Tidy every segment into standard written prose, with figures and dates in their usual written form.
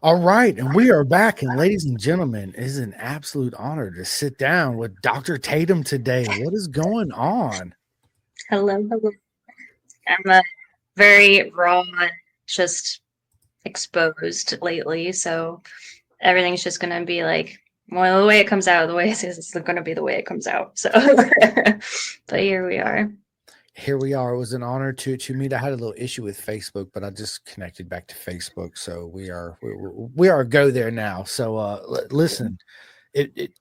All right, and we are back. And ladies and gentlemen, it is an absolute honor to sit down with Dr. Tatum today. What is going on? Hello, hello. I'm very raw and just exposed lately, so everything's just gonna be like, well, the way it comes out, the way it is, it's gonna be the way it comes out. So, but here we are. Here we are. It was an honor to meet. I had a little issue with Facebook, but I just connected back to Facebook, so we are go there now. So listen, it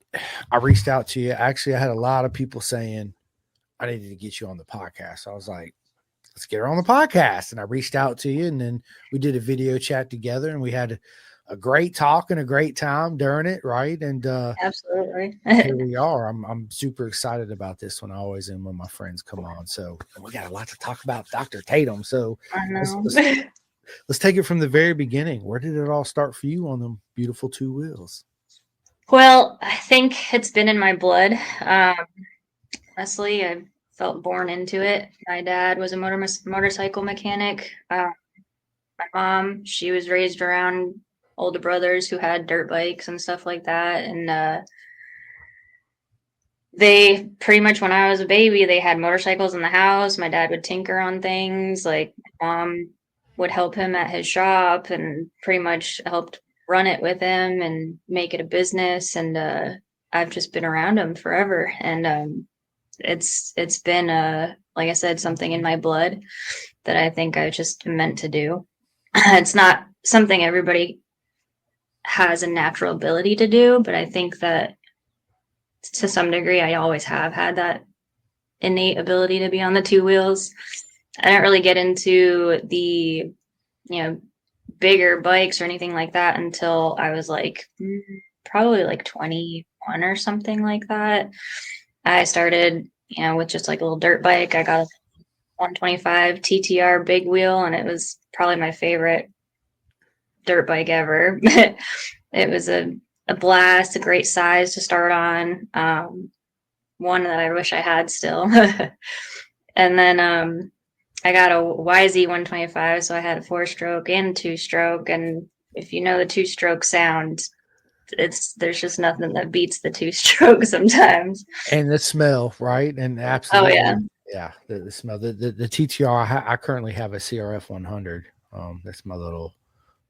I reached out to you. Actually, I had a lot of people saying I needed to get you on the podcast. I was like, let's get her on the podcast. And I reached out to you, and then we did a video chat together, and we had a great talk and a great time during it, right? And Absolutely. here we are. I'm super excited about this one. I always am when my friends come on. So and we got a lot to talk about Dr. Tatum. So I let's know. let's let's take it from the very beginning. Where did it all start for you on them beautiful two wheels? Well, I think it's been in my blood. Honestly, I felt born into it. My dad was a motorcycle mechanic. My mom, she was raised around older brothers who had dirt bikes and stuff like that. And they pretty much, when I was a baby, they had motorcycles in the house. My dad would tinker on things. Like, my mom would help him at his shop and pretty much helped run it with him and make it a business. And I've just been around him forever. And it's been, like I said, something in my blood that I think I just meant to do. It's not something everybody has a natural ability to do, but I think that to some degree I always have had that innate ability to be on the two wheels. I didn't really get into the, bigger bikes or anything like that until I was like probably like 21 or something like that. I started, with just like a little dirt bike. I got a 125 TTR big wheel, and it was probably my favorite dirt bike ever. It was a blast, a great size to start on. One that I wish I had still. And then I got a YZ 125, so I had a 4-stroke and 2-stroke. And if you know the 2-stroke sound, there's just nothing that beats the 2-stroke sometimes. And the smell, right? And Oh yeah. absolutely, yeah, the smell. The TTR. I currently have a CRF 100. That's my little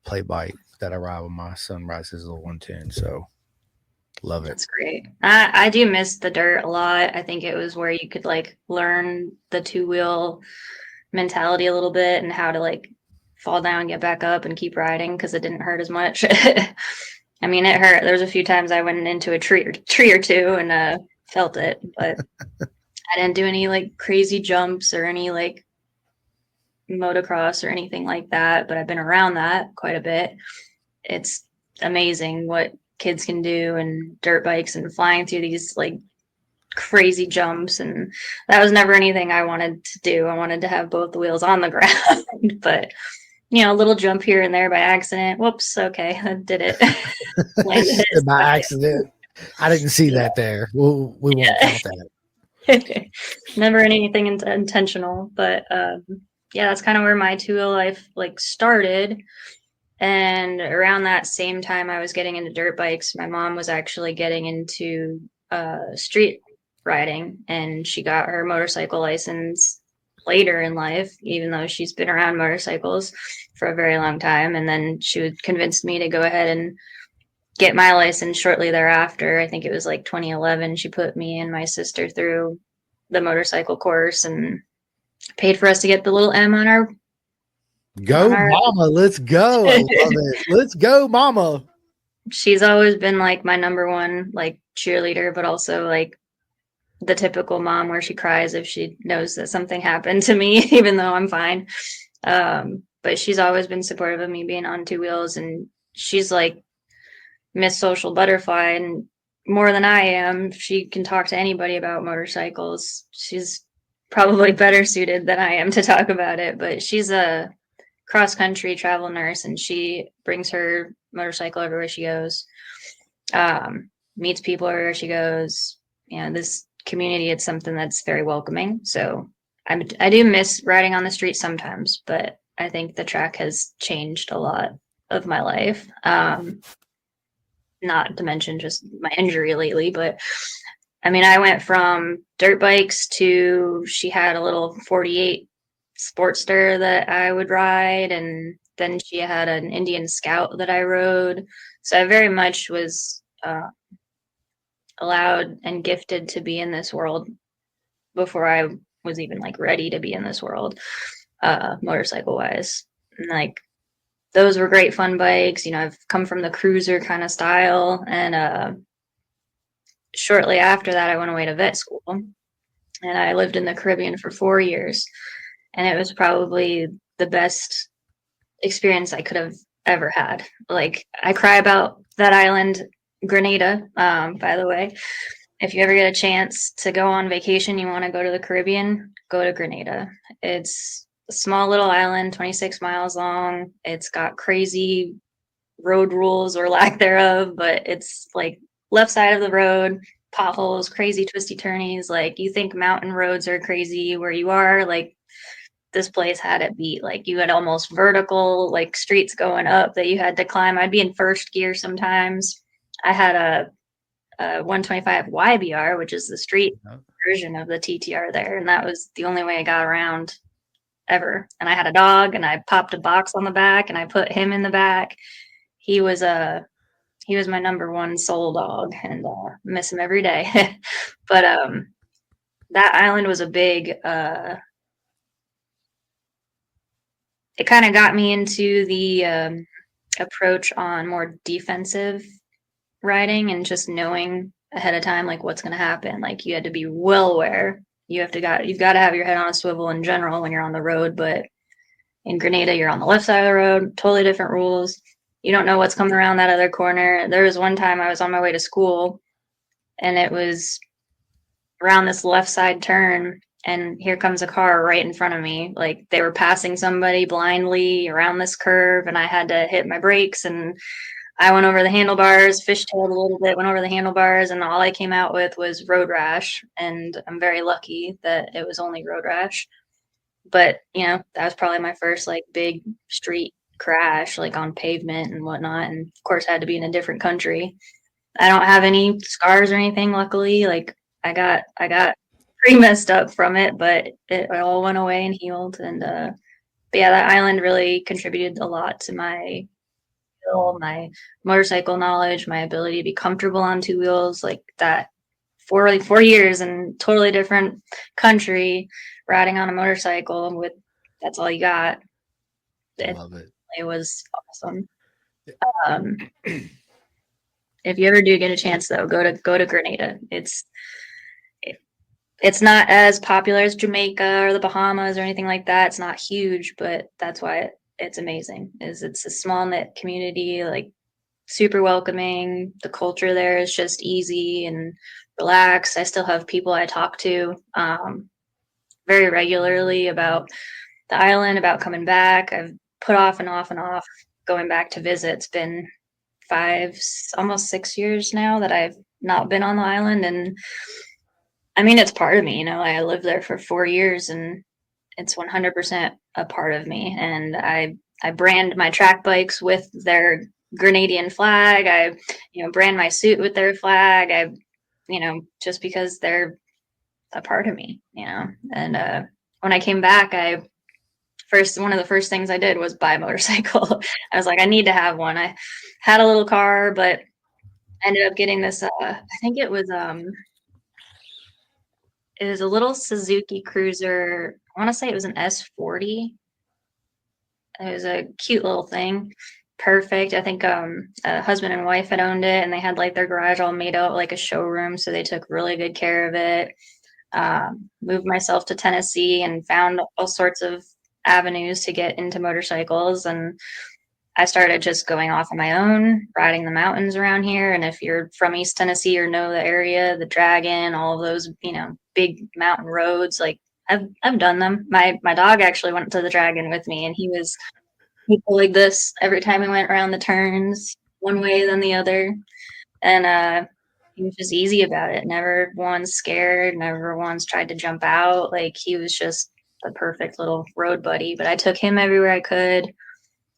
play bike that I ride with my Sunrise's little 110. So love it. That's great. I do miss the dirt a lot. I think it was where you could like learn the two-wheel mentality a little bit and how to like fall down, get back up, and keep riding because it didn't hurt as much. I mean, it hurt. There was a few times I went into a tree or two and felt it, but I didn't do any like crazy jumps or any like motocross or anything like that. But I've been around that quite a bit. It's amazing what kids can do and dirt bikes and flying through these like crazy jumps, and that was never anything I wanted to do. I wanted to have both the wheels on the ground, but a little jump here and there by accident. Whoops, okay, I did it. Landed it. By accident. I didn't see that there. We won't Yeah. count that. Never anything intentional, but yeah, that's kind of where my two-wheel life like started. And around that same time I was getting into dirt bikes, my mom was actually getting into street riding, and she got her motorcycle license later in life, even though she's been around motorcycles for a very long time. And then she would convince me to go ahead and get my license shortly thereafter. I think it was like 2011. She put me and my sister through the motorcycle course and paid for us to get the little M on our Go, mama. Let's go. I love it. Let's go, mama. She's always been like my number one like cheerleader, but also like the typical mom where she cries if she knows that something happened to me, even though I'm fine. But she's always been supportive of me being on two wheels, and she's like Miss Social Butterfly, and more than I am. She can talk to anybody about motorcycles. She's probably better suited than I am to talk about it, but she's a cross country travel nurse, and she brings her motorcycle everywhere she goes. Meets people everywhere she goes. This community, it's something that's very welcoming. So I do miss riding on the street sometimes, but I think the track has changed a lot of my life. Not to mention just my injury lately, but I mean, I went from dirt bikes to she had a little 48 Sportster that I would ride, and then she had an Indian Scout that I rode. So I very much was allowed and gifted to be in this world before I was even like ready to be in this world, motorcycle wise. And like those were great fun bikes. You know, I've come from the cruiser kind of style, and shortly after that, I went away to vet school, and I lived in the Caribbean for 4 years, and it was probably the best experience I could have ever had. Like, I cry about that island, Grenada, by the way. If you ever get a chance to go on vacation, you want to go to the Caribbean, go to Grenada. It's a small little island, 26 miles long. It's got crazy road rules or lack thereof, but it's like left side of the road, potholes, crazy twisty turnies. Like, you think mountain roads are crazy where you are, like this place had it beat. Like, you had almost vertical like streets going up that you had to climb. I'd be in first gear sometimes. I had a 125 YBR, which is the street version of the TTR there, and that was the only way I got around ever. And I had a dog, and I popped a box on the back, and I put him in the back. He was my number one soul dog, and miss him every day. But that island was a big. It kind of got me into the approach on more defensive riding and just knowing ahead of time like what's going to happen. Like, you had to be well aware. You've got to have your head on a swivel in general when you're on the road, but in Grenada you're on the left side of the road, totally different rules. You don't know what's coming around that other corner. There was one time I was on my way to school, and it was around this left side turn, and here comes a car right in front of me. Like, they were passing somebody blindly around this curve, and I had to hit my brakes, and I went over the handlebars, fishtailed a little bit, went over the handlebars, and all I came out with was road rash. And I'm very lucky that it was only road rash. But, you know, that was probably my first like big street crash, like on pavement and whatnot. And of course, I had to be in a different country. I don't have any scars or anything, luckily. Like, I got pretty messed up from it, but it all went away and healed. And but yeah, that island really contributed a lot to my motorcycle knowledge, my ability to be comfortable on two wheels, like that. 4 years in totally different country, riding on a motorcycle with that's all you got. I love it. It was awesome. Um, if you ever do get a chance, though, go to Grenada. It's not as popular as Jamaica or the Bahamas or anything like that. It's not huge, but that's why it's amazing. It's a small knit community, like super welcoming. The culture there is just easy and relaxed. I still have people I talk to very regularly about the island, about coming back. I've put off and off and off going back to visit. It's been 5, almost 6 years now that I've not been on the island, and I mean, it's part of me. You know, I lived there for 4 years, and it's 100% a part of me. And I brand my track bikes with their Grenadian flag. I, you know, brand my suit with their flag. I, you know, just because they're a part of me, you know. And when I came back, one of the first things I did was buy a motorcycle. I was like, I need to have one. I had a little car, but I ended up getting this. I think it was a little Suzuki Cruiser. I want to say it was an S40. It was a cute little thing. Perfect. I think a husband and wife had owned it, and they had like their garage all made out like a showroom, so they took really good care of it. Moved myself to Tennessee and found all sorts of avenues to get into motorcycles, and I started just going off on my own, riding the mountains around here. And if you're from East Tennessee or know the area, the Dragon, all of those, you know, big mountain roads, like I've done them. My dog actually went to the Dragon with me, and he pulled this every time we went around the turns, one way then the other. And he was just easy about it. Never once scared, never once tried to jump out. Like, he was just the perfect little road buddy. But I took him everywhere I could.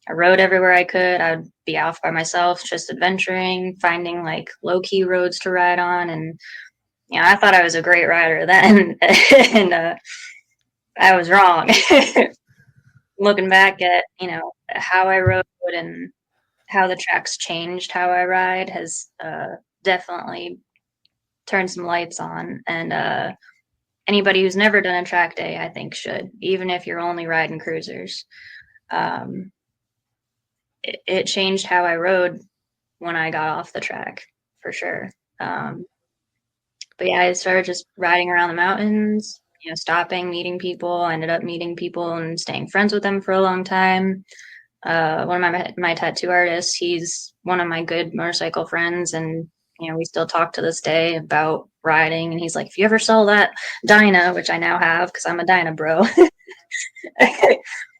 I rode everywhere I could. I would be off by myself, just adventuring, finding like low key roads to ride on. And, I thought I was a great rider then. And I was wrong. Looking back at, how I rode and how the tracks changed how I ride has definitely turned some lights on. And anybody who's never done a track day, I think, should, even if you're only riding cruisers. Um, it changed how I rode when I got off the track, for sure. But yeah, I started just riding around the mountains, stopping, meeting people. I ended up meeting people and staying friends with them for a long time. One of my tattoo artists, he's one of my good motorcycle friends, and we still talk to this day about riding. And he's like, if you ever sell that Dyna, which I now have because I'm a Dyna bro.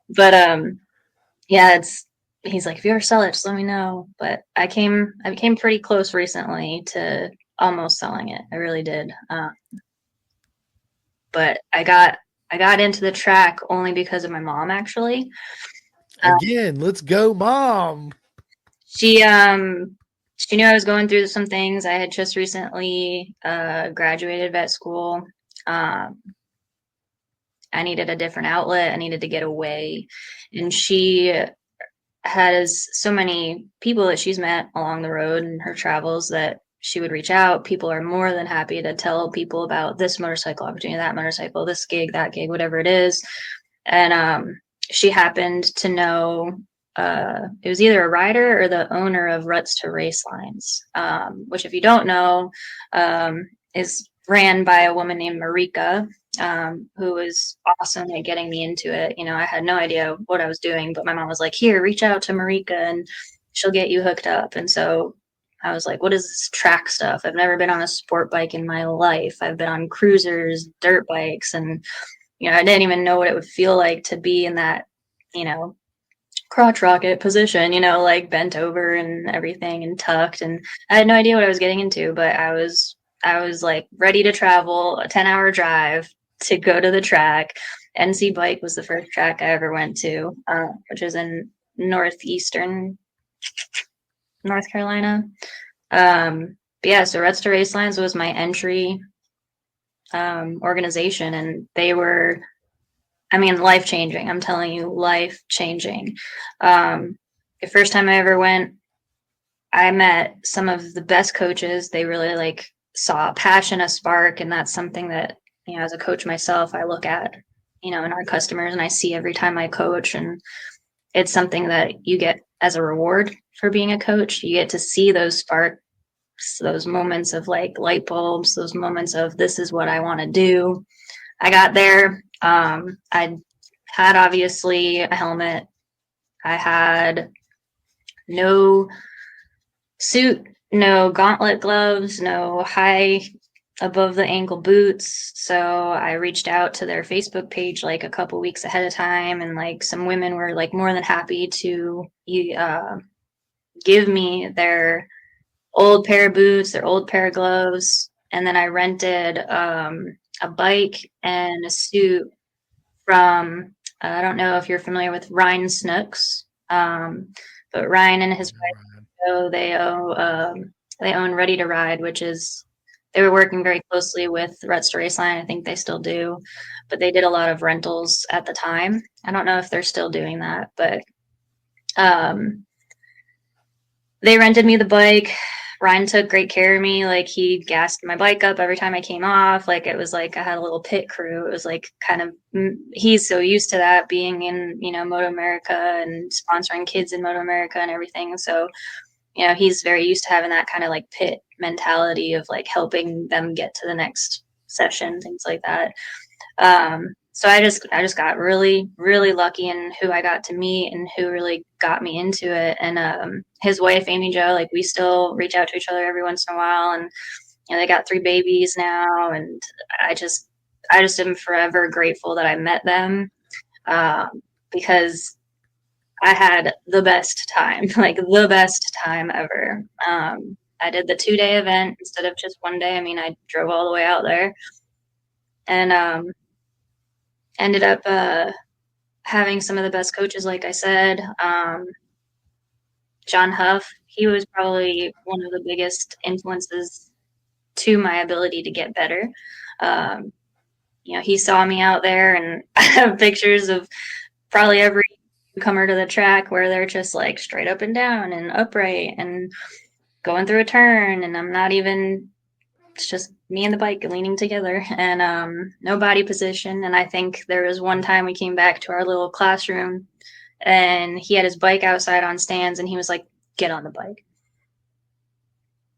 But yeah, he's like, if you ever sell it, just let me know. But I became pretty close recently to almost selling it. I really did. But I got into the track only because of my mom, actually. Again, let's go, mom. She knew I was going through some things. I had just recently graduated vet school. Um, I needed a different outlet. I needed to get away, and she has so many people that she's met along the road in her travels that she would reach out. People are more than happy to tell people about this motorcycle opportunity, that motorcycle, this gig, that gig, whatever it is. And she happened to know it was either a rider or the owner of Ruts to Race Lines, which, if you don't know, is ran by a woman named Marika, who was awesome at getting me into it. I had no idea what I was doing, but my mom was like, here, reach out to Marika and she'll get you hooked up. And so I was like, what is this track stuff? I've never been on a sport bike in my life. I've been on cruisers, dirt bikes, and I didn't even know what it would feel like to be in that, crotch rocket position, like bent over and everything and tucked. And I had no idea what I was getting into, but I was like ready to travel a 10-hour drive to go to the track. NC Bike was the first track I ever went to, which is in northeastern North Carolina. But yeah, so Reds to Race Lines was my entry organization, and they were, life changing. I'm telling you, life changing. The first time I ever went, I met some of the best coaches. They really saw a passion, a spark, and that's something that, as a coach myself, I look at, in our customers, and I see every time I coach, and it's something that you get as a reward for being a coach. You get to see those sparks, those moments of light bulbs, those moments of this is what I want to do. I got there. I had obviously a helmet. I had no suit, no gauntlet gloves, no high above the ankle boots. So I reached out to their Facebook page a couple weeks ahead of time, and some women were more than happy to give me their old pair of boots, their old pair of gloves, and then I rented a bike and a suit from, I don't know if you're familiar with Ryan Snooks, but Ryan and his wife, they own Ready to Ride, which is, they were working very closely with Reds to Race Line. I think they still do, but they did a lot of rentals at the time. I don't know if they're still doing that, but they rented me the bike. Ryan took great care of me. He gassed my bike up every time I came off. It was I had a little pit crew. It was kind of, he's so used to that, being in, Moto America and sponsoring kids in Moto America and everything. So, he's very used to having that kind of pit mentality of helping them get to the next session, things like that. So I just got really, really lucky in who I got to meet and who really got me into it. And his wife, Amy Jo, we still reach out to each other every once in a while, and they got 3 babies now, and I just am forever grateful that I met them, because I had the best time, the best time ever. I did the 2-day event instead of just 1 day. I drove all the way out there, and ended up having some of the best coaches, like I said. John Huff, he was probably one of the biggest influences to my ability to get better. Um, he saw me out there, and I have pictures of probably every newcomer to the track where they're just like straight up and down and upright and going through a turn, and I'm not even, it's just me and the bike leaning together, and no body position. And I think there was one time we came back to our little classroom, and he had his bike outside on stands, and he was like, get on the bike,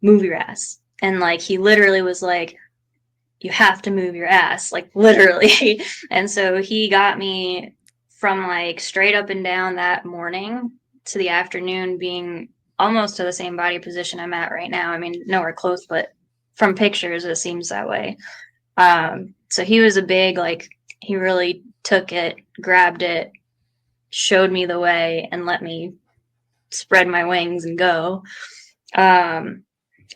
move your ass. And like, he literally was like, you have to move your ass, like literally. And so he got me from like straight up and down that morning to the afternoon being almost to the same body position I'm at right now. I mean, nowhere close, but from pictures, it seems that way. So he was a big, like, he really took it, grabbed it, showed me the way, and let me spread my wings and go.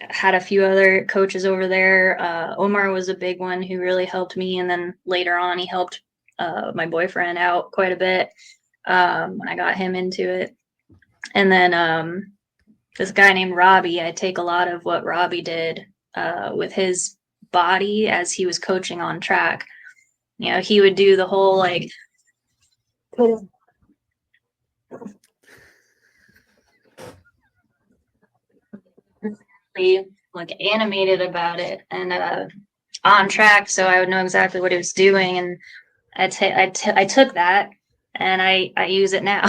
Had a few other coaches over there. Omar was a big one who really helped me, and then later on he helped my boyfriend out quite a bit when I got him into it. And then this guy named Robbie, I take a lot of what Robbie did with his body as he was coaching on track. He would do the whole like like animated about it and on track, so I would know exactly what he was doing, and I took that and I use it now.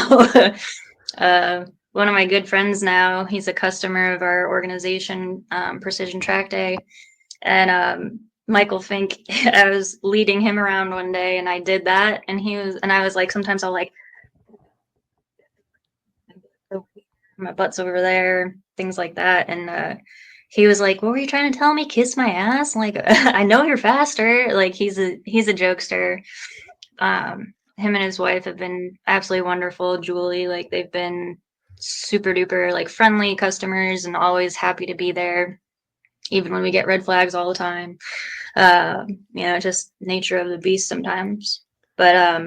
One of my good friends now, he's a customer of our organization, Precision Track Day, and Michael Fink. I was leading him around one day, and I did that, and I was like, sometimes I'll like, my butt's over there, things like that, and he was like, "What were you trying to tell me? Kiss my ass?" I'm like, I know you're faster. Like he's a jokester. Him and his wife have been absolutely wonderful. Julie, like they've been super duper like friendly customers and always happy to be there, even when we get red flags all the time. Just nature of the beast sometimes. But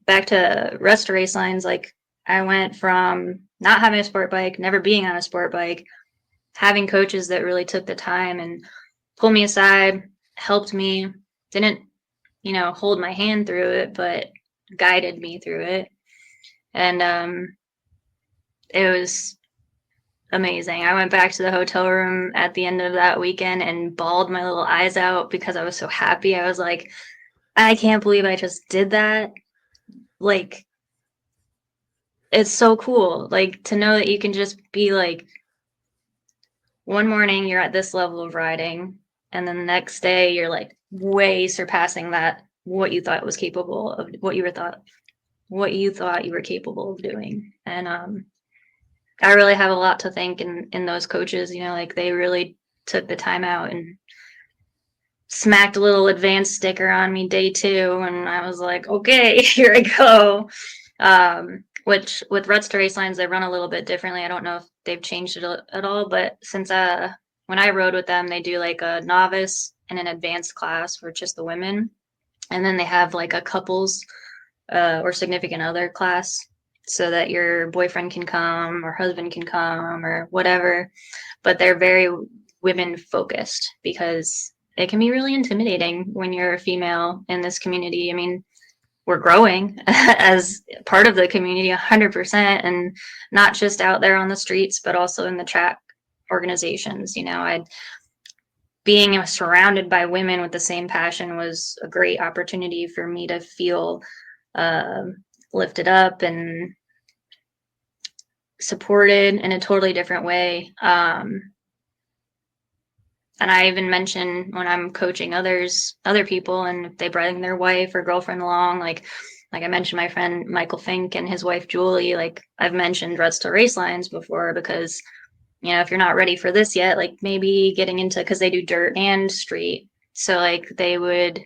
back to rest race lines, like I went from not having a sport bike, never being on a sport bike, having coaches that really took the time and pulled me aside, helped me, didn't, hold my hand through it, but guided me through it. And it was amazing. I went back to the hotel room at the end of that weekend and bawled my little eyes out because I was so happy. I was like, I can't believe I just did that. Like, it's so cool. Like, to know that you can just be like, one morning you're at this level of riding, and then the next day you're like way surpassing that, what you thought was capable of, what you thought you were capable of doing. And I really have a lot to thank in those coaches. Like they really took the time out and smacked a little advanced sticker on me day 2, and I was like, okay, here I go. Which with Ruts to Race Lines, they run a little bit differently. I don't know if they've changed it at all, but since when I rode with them, they do like a novice and an advanced class for just the women, and then they have like a couples or significant other class so that your boyfriend can come or husband can come or whatever. But they're very women focused because it can be really intimidating when you're a female in this community. I mean, we're growing as part of the community 100%, and not just out there on the streets, but also in the track organizations. Being surrounded by women with the same passion was a great opportunity for me to feel lifted up and supported in a totally different way. And I even mention when I'm coaching other people, and if they bring their wife or girlfriend along, like I mentioned my friend Michael Fink and his wife Julie, like I've mentioned Ruts to Race Lines before because, if you're not ready for this yet, like maybe getting into, because they do dirt and street. So like they would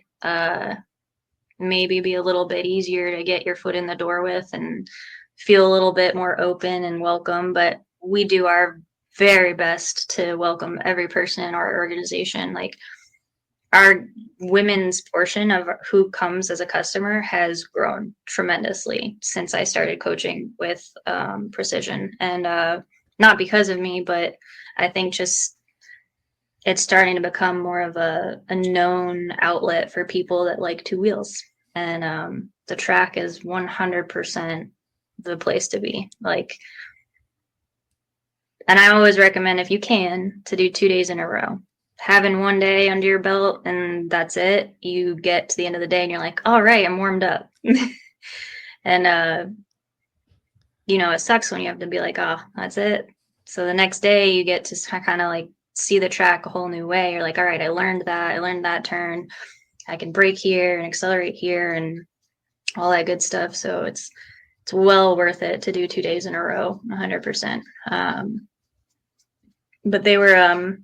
maybe be a little bit easier to get your foot in the door with and feel a little bit more open and welcome. But we do our very best to welcome every person in our organization. Like our women's portion of who comes as a customer has grown tremendously since I started coaching with precision. And not because of me, but I think just it's starting to become more of a known outlet for people that like two wheels. And the track is 100% the place to be. Like, and I always recommend, if you can, to do 2 days in a row. Having one day under your belt and that's it, you get to the end of the day and you're like, all right, I'm warmed up. And it sucks when you have to be like, oh, that's it. So the next day you get to kind of like see the track a whole new way. You're like, all right, I learned that turn. I can brake here and accelerate here and all that good stuff. So it's well worth it to do 2 days in a row, 100%. But they were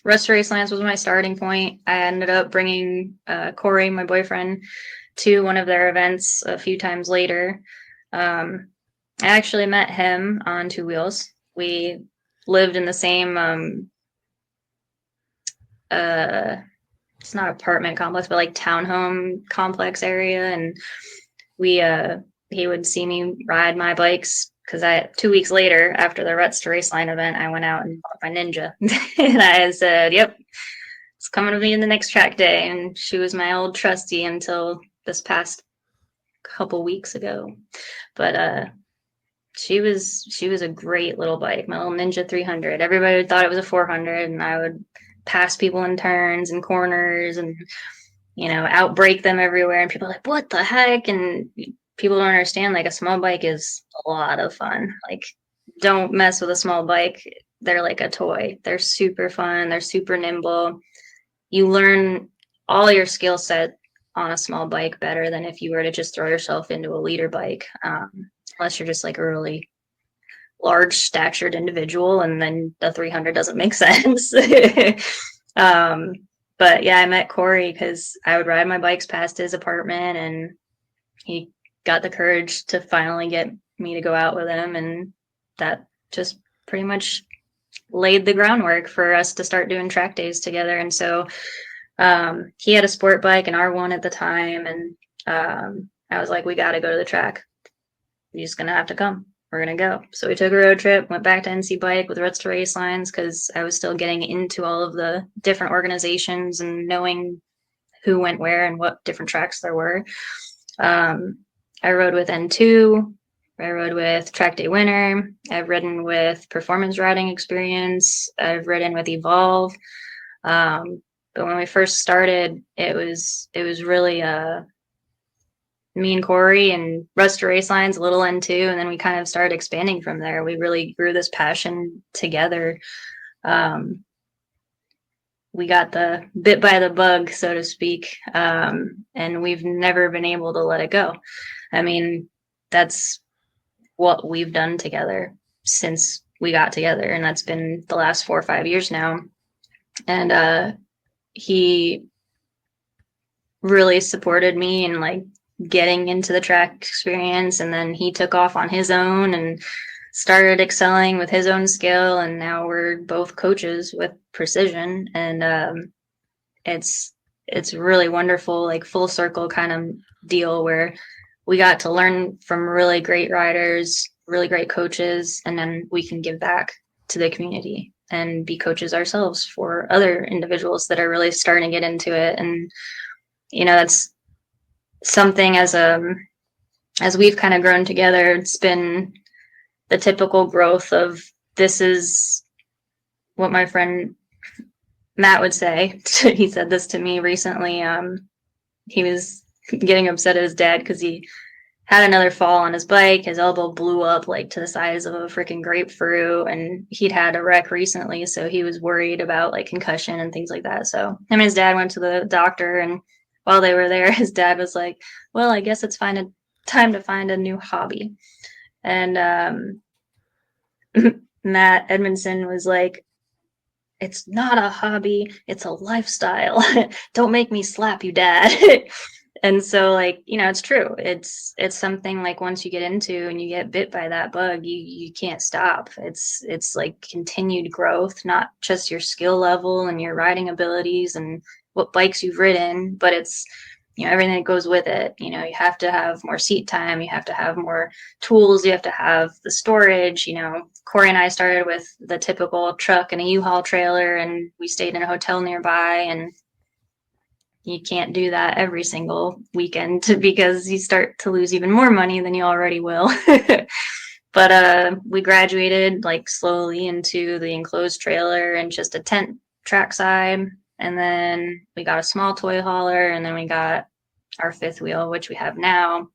Rust Race Lands was my starting point. I ended up bringing Corey, my boyfriend, to one of their events a few times later. I actually met him on two wheels. We lived in the same it's not apartment complex, but like townhome complex area, and he would see me ride my bikes because 2 weeks later, after the Rust Raceline event, I went out and bought my Ninja. And I said, yep, it's coming to me in the next track day. And she was my old trusty until this past couple weeks ago. But she was a great little bike, my little Ninja 300. Everybody thought it was a 400, and I would pass people in turns and corners and outbrake them everywhere. And people are like, what the heck? And people don't understand, like, a small bike is a lot of fun. Like, don't mess with a small bike. They're like a toy. They're super fun. They're super nimble. You learn all your skill set on a small bike better than if you were to just throw yourself into a leader bike, unless you're just like a really large statured individual, and then the 300 doesn't make sense. But yeah, I met Corey because I would ride my bikes past his apartment, and he got the courage to finally get me to go out with him, and that just pretty much laid the groundwork for us to start doing track days together. And so he had a sport bike, an R1 at the time, and I was like, we got to go to the track. You're just gonna have to come. We're gonna go. So we took a road trip, went back to NC Bike with Rust Race Lines because I was still getting into all of the different organizations and knowing who went where and what different tracks there were. I rode with N2. I rode with Track Day Winner. I've ridden with Performance Riding Experience. I've ridden with Evolve. But when we first started, it was really me and Corey and Rust Race Lines, a little N2, and then we kind of started expanding from there. We really grew this passion together. We got the bit by the bug, so to speak, and we've never been able to let it go. I mean, that's what we've done together since we got together, and that's been the last 4 or 5 years now. And he really supported me in like getting into the track experience, and then he took off on his own and started excelling with his own skill, and now we're both coaches with precision, and it's really wonderful, like full circle kind of deal where we got to learn from really great riders, really great coaches, and then we can give back to the community and be coaches ourselves for other individuals that are really starting to get into it. And that's something as we've kind of grown together, it's been the typical growth of, this is what my friend Matt would say. He said this to me recently. He was getting upset at his dad because he had another fall on his bike. His elbow blew up like to the size of a freaking grapefruit, and he'd had a wreck recently, so he was worried about like concussion and things like that. So him and his dad went to the doctor, and while they were there, his dad was like, well, I guess it's time to find a new hobby. And Matt Edmondson was like, it's not a hobby, it's a lifestyle. Don't make me slap you, Dad. And so, like, it's true. It's something like once you get into and you get bit by that bug, you can't stop. It's like continued growth, not just your skill level and your riding abilities and what bikes you've ridden, but it's, everything that goes with it. You have to have more seat time, you have to have more tools, you have to have the storage. Corey and I started with the typical truck and a U-Haul trailer, and we stayed in a hotel nearby, and you can't do that every single weekend because you start to lose even more money than you already will. But we graduated like slowly into the enclosed trailer and just a tent trackside. And then we got a small toy hauler, and then we got our fifth wheel, which we have now.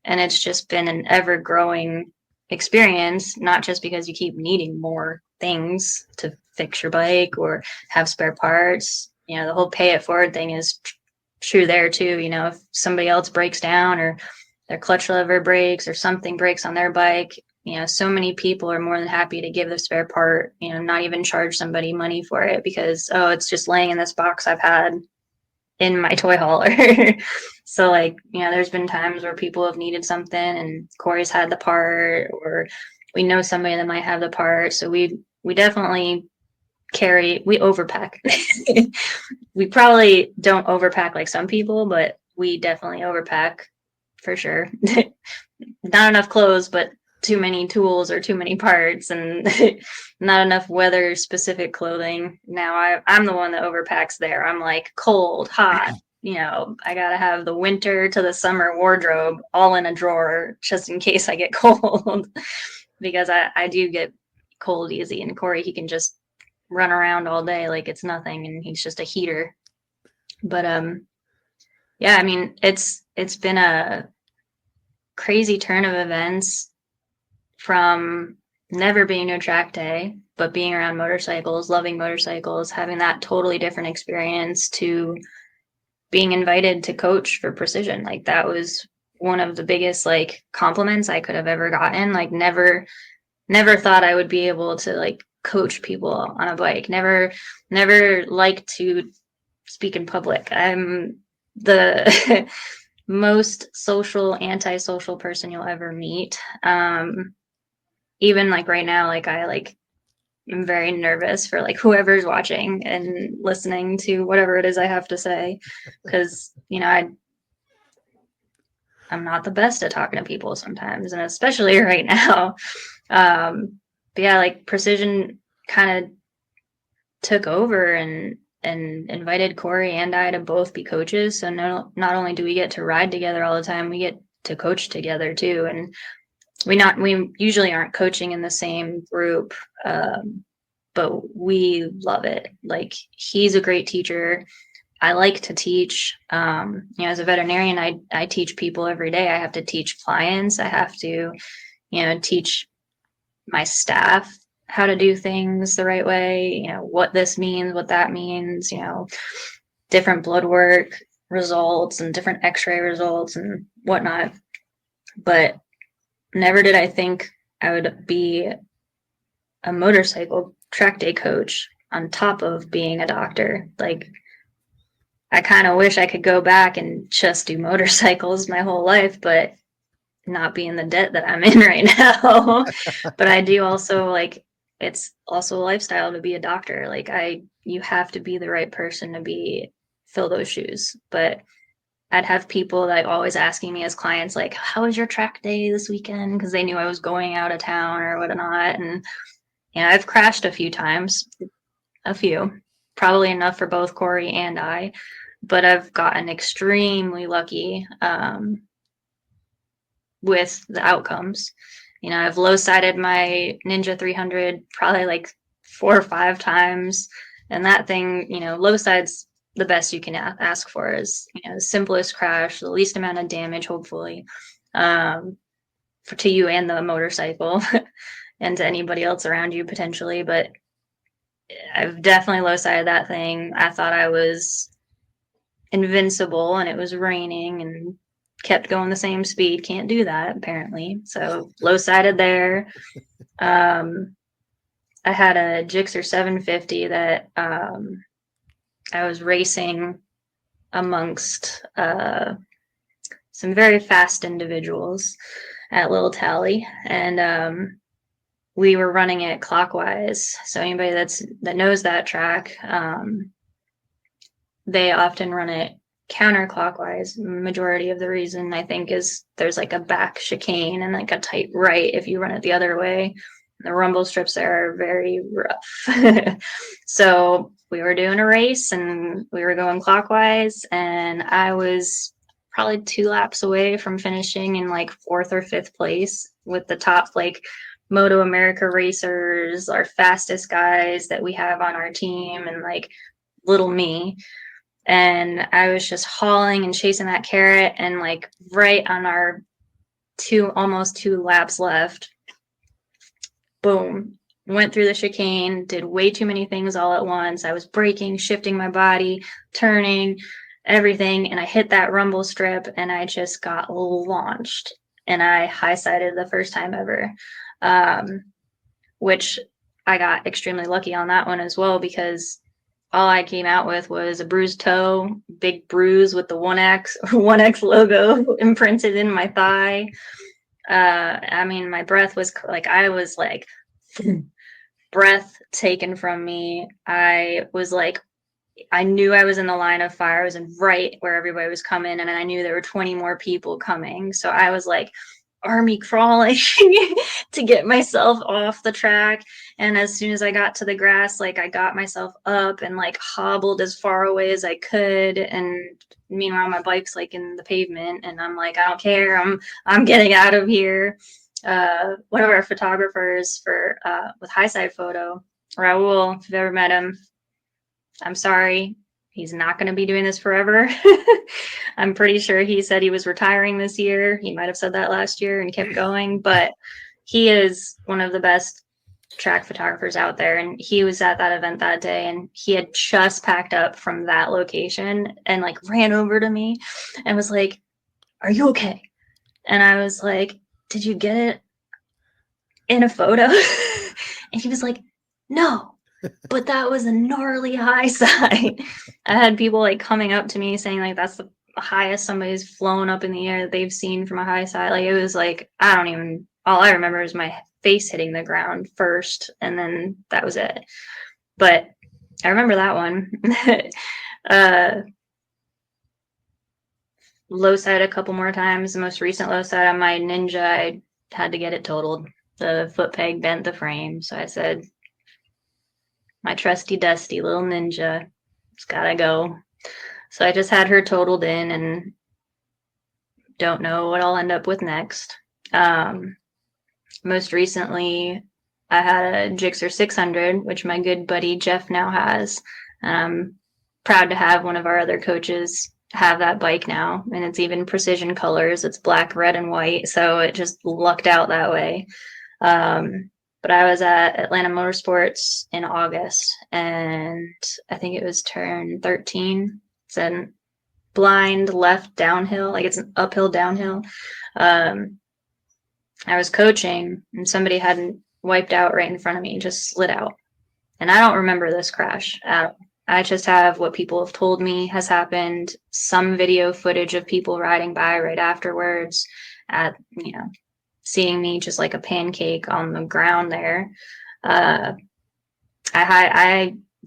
And it's just been an ever growing experience, not just because you keep needing more things to fix your bike or have spare parts. The whole pay it forward thing is true there too. If somebody else breaks down or their clutch lever breaks or something breaks on their bike, so many people are more than happy to give the spare part, not even charge somebody money for it because, oh, it's just laying in this box I've had in my toy hauler. So there's been times where people have needed something and Corey's had the part, or we know somebody that might have the part. So we definitely we overpack. We probably don't overpack like some people, but we definitely overpack for sure. Not enough clothes, but too many tools or too many parts, and not enough weather specific clothing. Now I'm the one that overpacks there. I'm like cold, hot, I gotta have the winter to the summer wardrobe all in a drawer just in case I get cold. Because I do get cold easy, and Corey, he can just run around all day like it's nothing, and he's just a heater. But yeah, I mean, it's been a crazy turn of events from never being to a track day, but being around motorcycles, loving motorcycles, having that totally different experience, to being invited to coach for Precision. Like that was one of the biggest like compliments I could have ever gotten. Like never thought I would be able to like coach people on a bike. Never liked to speak in public. I'm the most social, antisocial person you'll ever meet. Even like right now, like I'm very nervous for like whoever's watching and listening to whatever it is I have to say, because I'm not the best at talking to people sometimes, and especially right now. But yeah, like Precision kind of took over and invited Corey and I to both be coaches. So not only do we get to ride together all the time, we get to coach together too. And we usually aren't coaching in the same group, but we love it. Like he's a great teacher. I like to teach. As a veterinarian, I teach people every day. I have to teach clients. I have to, teach my staff how to do things the right way, what this means, what that means, different blood work results and different x-ray results and whatnot. But never did I think I would be a motorcycle track day coach on top of being a doctor. Like I kind of wish I could go back and just do motorcycles my whole life, but not be in the debt that I'm in right now. But I do also it's also a lifestyle to be a doctor. Like you have to be the right person to fill those shoes. But I'd have people like always asking me as clients, like, how was your track day this weekend? Because they knew I was going out of town or whatnot. And I've crashed a few times, probably enough for both Corey and I, but I've gotten extremely lucky with the outcomes. I've low sided my Ninja 300 probably like 4 or 5 times, and that thing, low side's the best you can ask for. Is the simplest crash, the least amount of damage, hopefully, to you and the motorcycle, and to anybody else around you potentially. But I've definitely low sided that thing. I thought I was invincible, and it was raining and kept going the same speed. Can't do that apparently. So low sided there. I had a Gixxer 750 that I was racing amongst some very fast individuals at Little Tally, and we were running it clockwise. So anybody that knows that track, they often run it counterclockwise. Majority of the reason I think is there's like a back chicane and like a tight right if you run it the other way. The rumble strips there are very rough. So we were doing a race and we were going clockwise, and I was probably 2 laps away from finishing in like 4th or 5th place with the top like Moto America racers, our fastest guys that we have on our team, and like little me. And I was just hauling and chasing that carrot, and like right on our almost 2 laps left, boom, went through the chicane, did way too many things all at once. I was braking, shifting my body, turning, everything, and I hit that rumble strip and I just got launched. And I high-sided the first time ever, which I got extremely lucky on that one as well, because all I came out with was a bruised toe, big bruise with the 1X logo imprinted in my thigh. I mean, my breath was like, I was like, breath taken from me. I was like, I knew I was in the line of fire. I was in right where everybody was coming, and I knew there were 20 more people coming. So I was like army crawling to get myself off the track. And as soon as I got to the grass, like I got myself up and like hobbled as far away as I could. And meanwhile, my bike's like in the pavement, and I'm like, I don't care. I'm getting out of here. One of our photographers for with High Side Photo, Raul, if you've ever met him, I'm sorry, he's not going to be doing this forever. I'm pretty sure he said he was retiring this year. He might have said that last year and kept going, but he is one of the best track photographers out there. And he was at that event that day, and he had just packed up from that location and like ran over to me and was like, "Are you okay?" And I was like, "Did you get it in a photo?" And he was like, "No, but that was a gnarly high side." I had people like coming up to me saying like that's the highest somebody's flown up in the air that they've seen from a high side. Like it was like, all I remember is my face hitting the ground first, and then that was it. But I remember that one. Low side a couple more times. The most recent low side on my Ninja, I had to get it totaled. The foot peg bent the frame, so I said, my trusty dusty little Ninja, it's gotta go. So I just had her totaled in, and don't know what I'll end up with next. Most recently, I had a Gixxer 600, which my good buddy Jeff now has. I'm proud to have one of our other coaches have that bike now, and it's even precision colors. It's black, red, and white, so it just lucked out that way. But I was at Atlanta Motorsports in August, and I think it was turn 13. It's a blind left downhill, like it's an uphill downhill. I was coaching, and somebody hadn't wiped out right in front of me, just slid out. And I don't remember this crash at all. I just have what people have told me has happened, some video footage of people riding by right afterwards seeing me just like a pancake on the ground there. I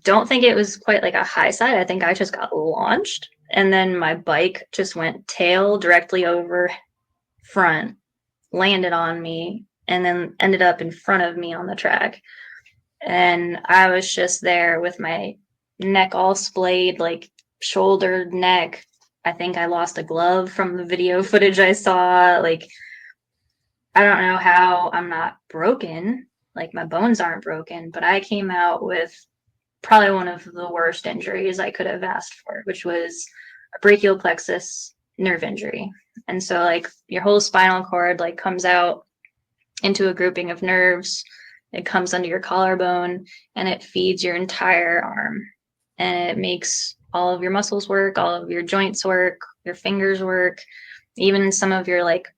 don't think it was quite like a high side. I think I just got launched, and then my bike just went tail directly over front, landed on me, and then ended up in front of me on the track. And I was just there with my neck all splayed, like shoulder, neck. I think I lost a glove from the video footage I saw. Like, I don't know how I'm not broken. Like, my bones aren't broken, but I came out with probably one of the worst injuries I could have asked for, which was a brachial plexus nerve injury. And so, like, your whole spinal cord, like, comes out into a grouping of nerves. It comes under your collarbone, and it feeds your entire arm. And it makes all of your muscles work, all of your joints work, your fingers work, even some of your, like,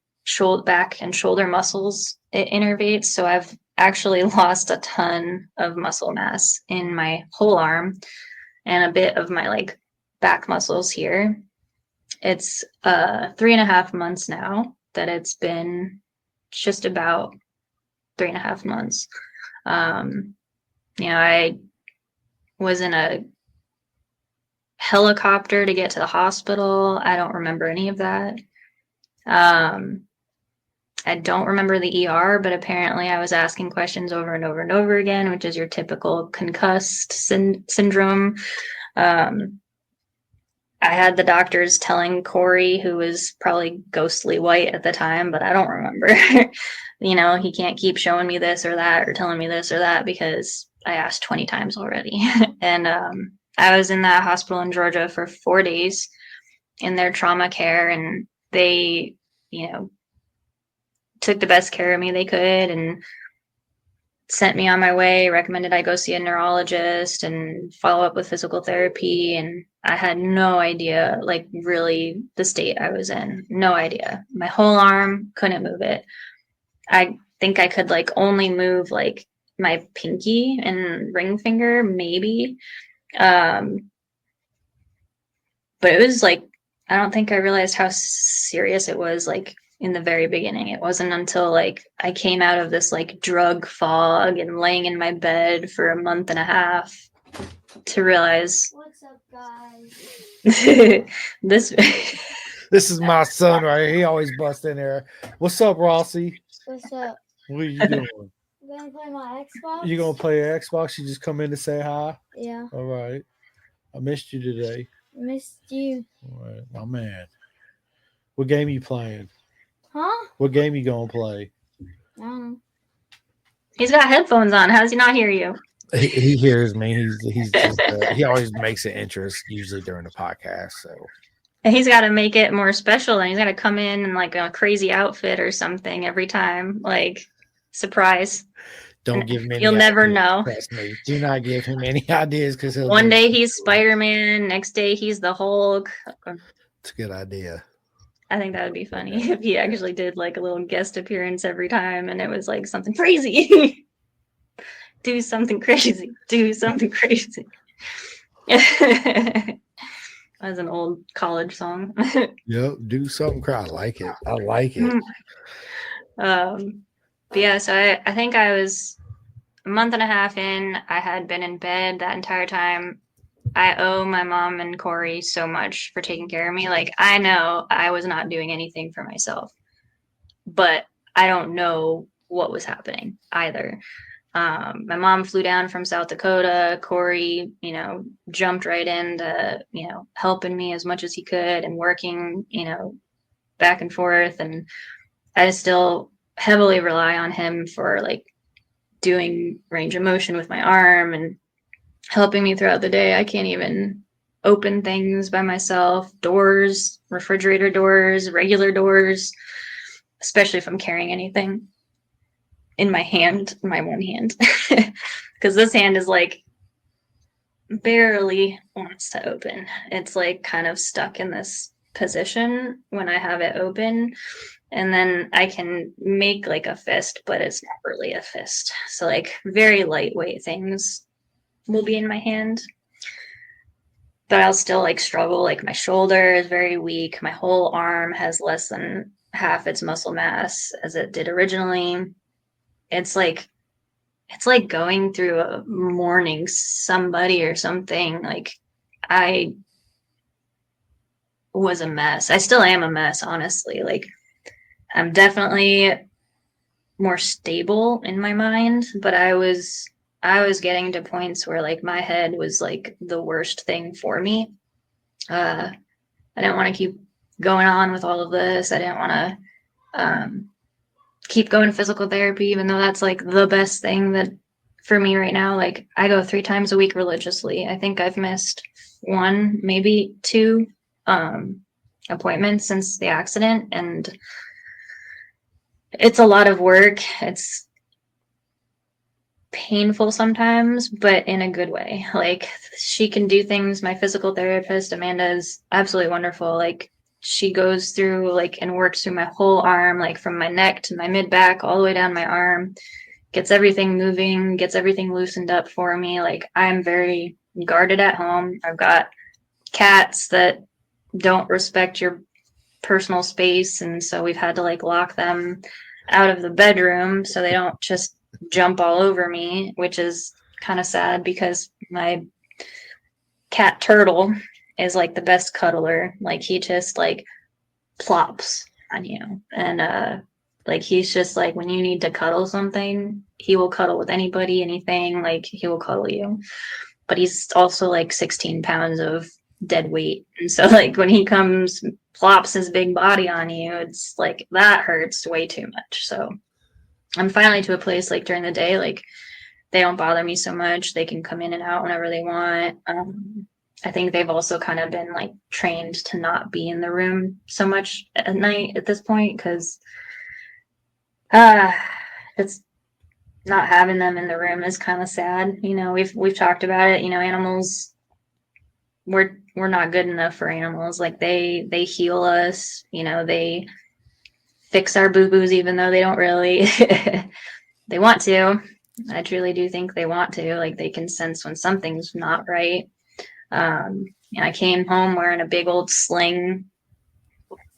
back and shoulder muscles, it innervates. So I've actually lost a ton of muscle mass in my whole arm and a bit of my like back muscles here. It's 3.5 months now that it's been, just about 3.5 months. I was in a helicopter to get to the hospital. I don't remember any of that. I don't remember the ER, but apparently I was asking questions over and over and over again, which is your typical concussed syndrome. I had the doctors telling Corey, who was probably ghostly white at the time, but I don't remember. He can't keep showing me this or that or telling me this or that because I asked 20 times already. And I was in that hospital in Georgia for 4 days in their trauma care, and they, took the best care of me they could and sent me on my way, recommended I go see a neurologist and follow up with physical therapy. And I had no idea, like, really the state I was in. No idea. My whole arm, couldn't move it. I think I could, like, only move, like, my pinky and ring finger, maybe. But it was, like, I don't think I realized how serious it was, like, in the very beginning. It wasn't until like I came out of this like drug fog and laying in my bed for a month and a half to realize. What's up, guys? this is my son right here. He always busts in there. What's up, Rossi? What's up? What are you doing? I'm gonna play my Xbox. You gonna play Xbox? You just come in to say hi? Yeah. All right. I missed you today. Missed you. All right, my man. What game are you playing? Huh? What game you gonna play? I don't know. He's got headphones on. How does he not hear you? He hears me. He's just, he always makes an interest usually during the podcast. So and he's got to make it more special, and he's got to come in like a crazy outfit or something every time, like surprise. Don't give him any. You'll never know. Trust me. Do not give him any ideas because one day he's Spider-Man, next day he's the Hulk. It's a good idea. I think that would be funny if he actually did like a little guest appearance every time and it was like something crazy. Do something crazy. Do something crazy. That's an old college song. Yep, do something crazy. I like it. I like it. But yeah, so I think I was a month and a half in. I had been in bed that entire time. I owe my mom and Corey so much for taking care of me. Like, I know I was not doing anything for myself, but I don't know what was happening either. My mom flew down from South Dakota. Corey, jumped right into, helping me as much as he could and working, back and forth. And I still heavily rely on him for like doing range of motion with my arm and helping me throughout the day. I can't even open things by myself. Doors, refrigerator doors, regular doors, especially if I'm carrying anything in my hand, my one hand. Because this hand is like barely wants to open. It's like kind of stuck in this position when I have it open. And then I can make like a fist, but it's not really a fist. So like very lightweight things will be in my hand, but I'll still like struggle. Like my shoulder is very weak. My whole arm has less than half its muscle mass as it did originally. It's like going through a mourning somebody or something. Like I was a mess. I still am a mess, honestly. Like I'm definitely more stable in my mind, but I was getting to points where like my head was like the worst thing for me. I didn't want to keep going on with all of this. I didn't want to keep going to physical therapy, even though that's like the best thing that for me right now. Like I go 3 times a week religiously. I think I've missed 1, maybe 2 appointments since the accident, and it's a lot of work. It's painful sometimes, but in a good way. Like she can do things. My physical therapist, Amanda, is absolutely wonderful. Like she goes through like and works through my whole arm, like from my neck to my mid back, all the way down my arm, gets everything moving, gets everything loosened up for me. Like I'm very guarded at home. I've got cats that don't respect your personal space, and so we've had to like lock them out of the bedroom so they don't just jump all over me, which is kind of sad because my cat Turtle, is like the best cuddler. Like he just like plops on you. And like he's just like when you need to cuddle something, he will cuddle with anybody, anything, like he will cuddle you. But he's also like 16 pounds of dead weight. And so like when he comes plops his big body on you, it's like that hurts way too much. So I'm finally to a place like during the day, like they don't bother me so much. They can come in and out whenever they want. I think they've also kind of been like trained to not be in the room so much at night at this point because it's not having them in the room is kind of sad. You know, we've talked about it. You know, animals, we're not good enough for animals. Like they heal us. You know, they fix our boo boos even though they don't really. They want to. I truly do think they want to. Like they can sense when something's not right. And I came home wearing a big old sling,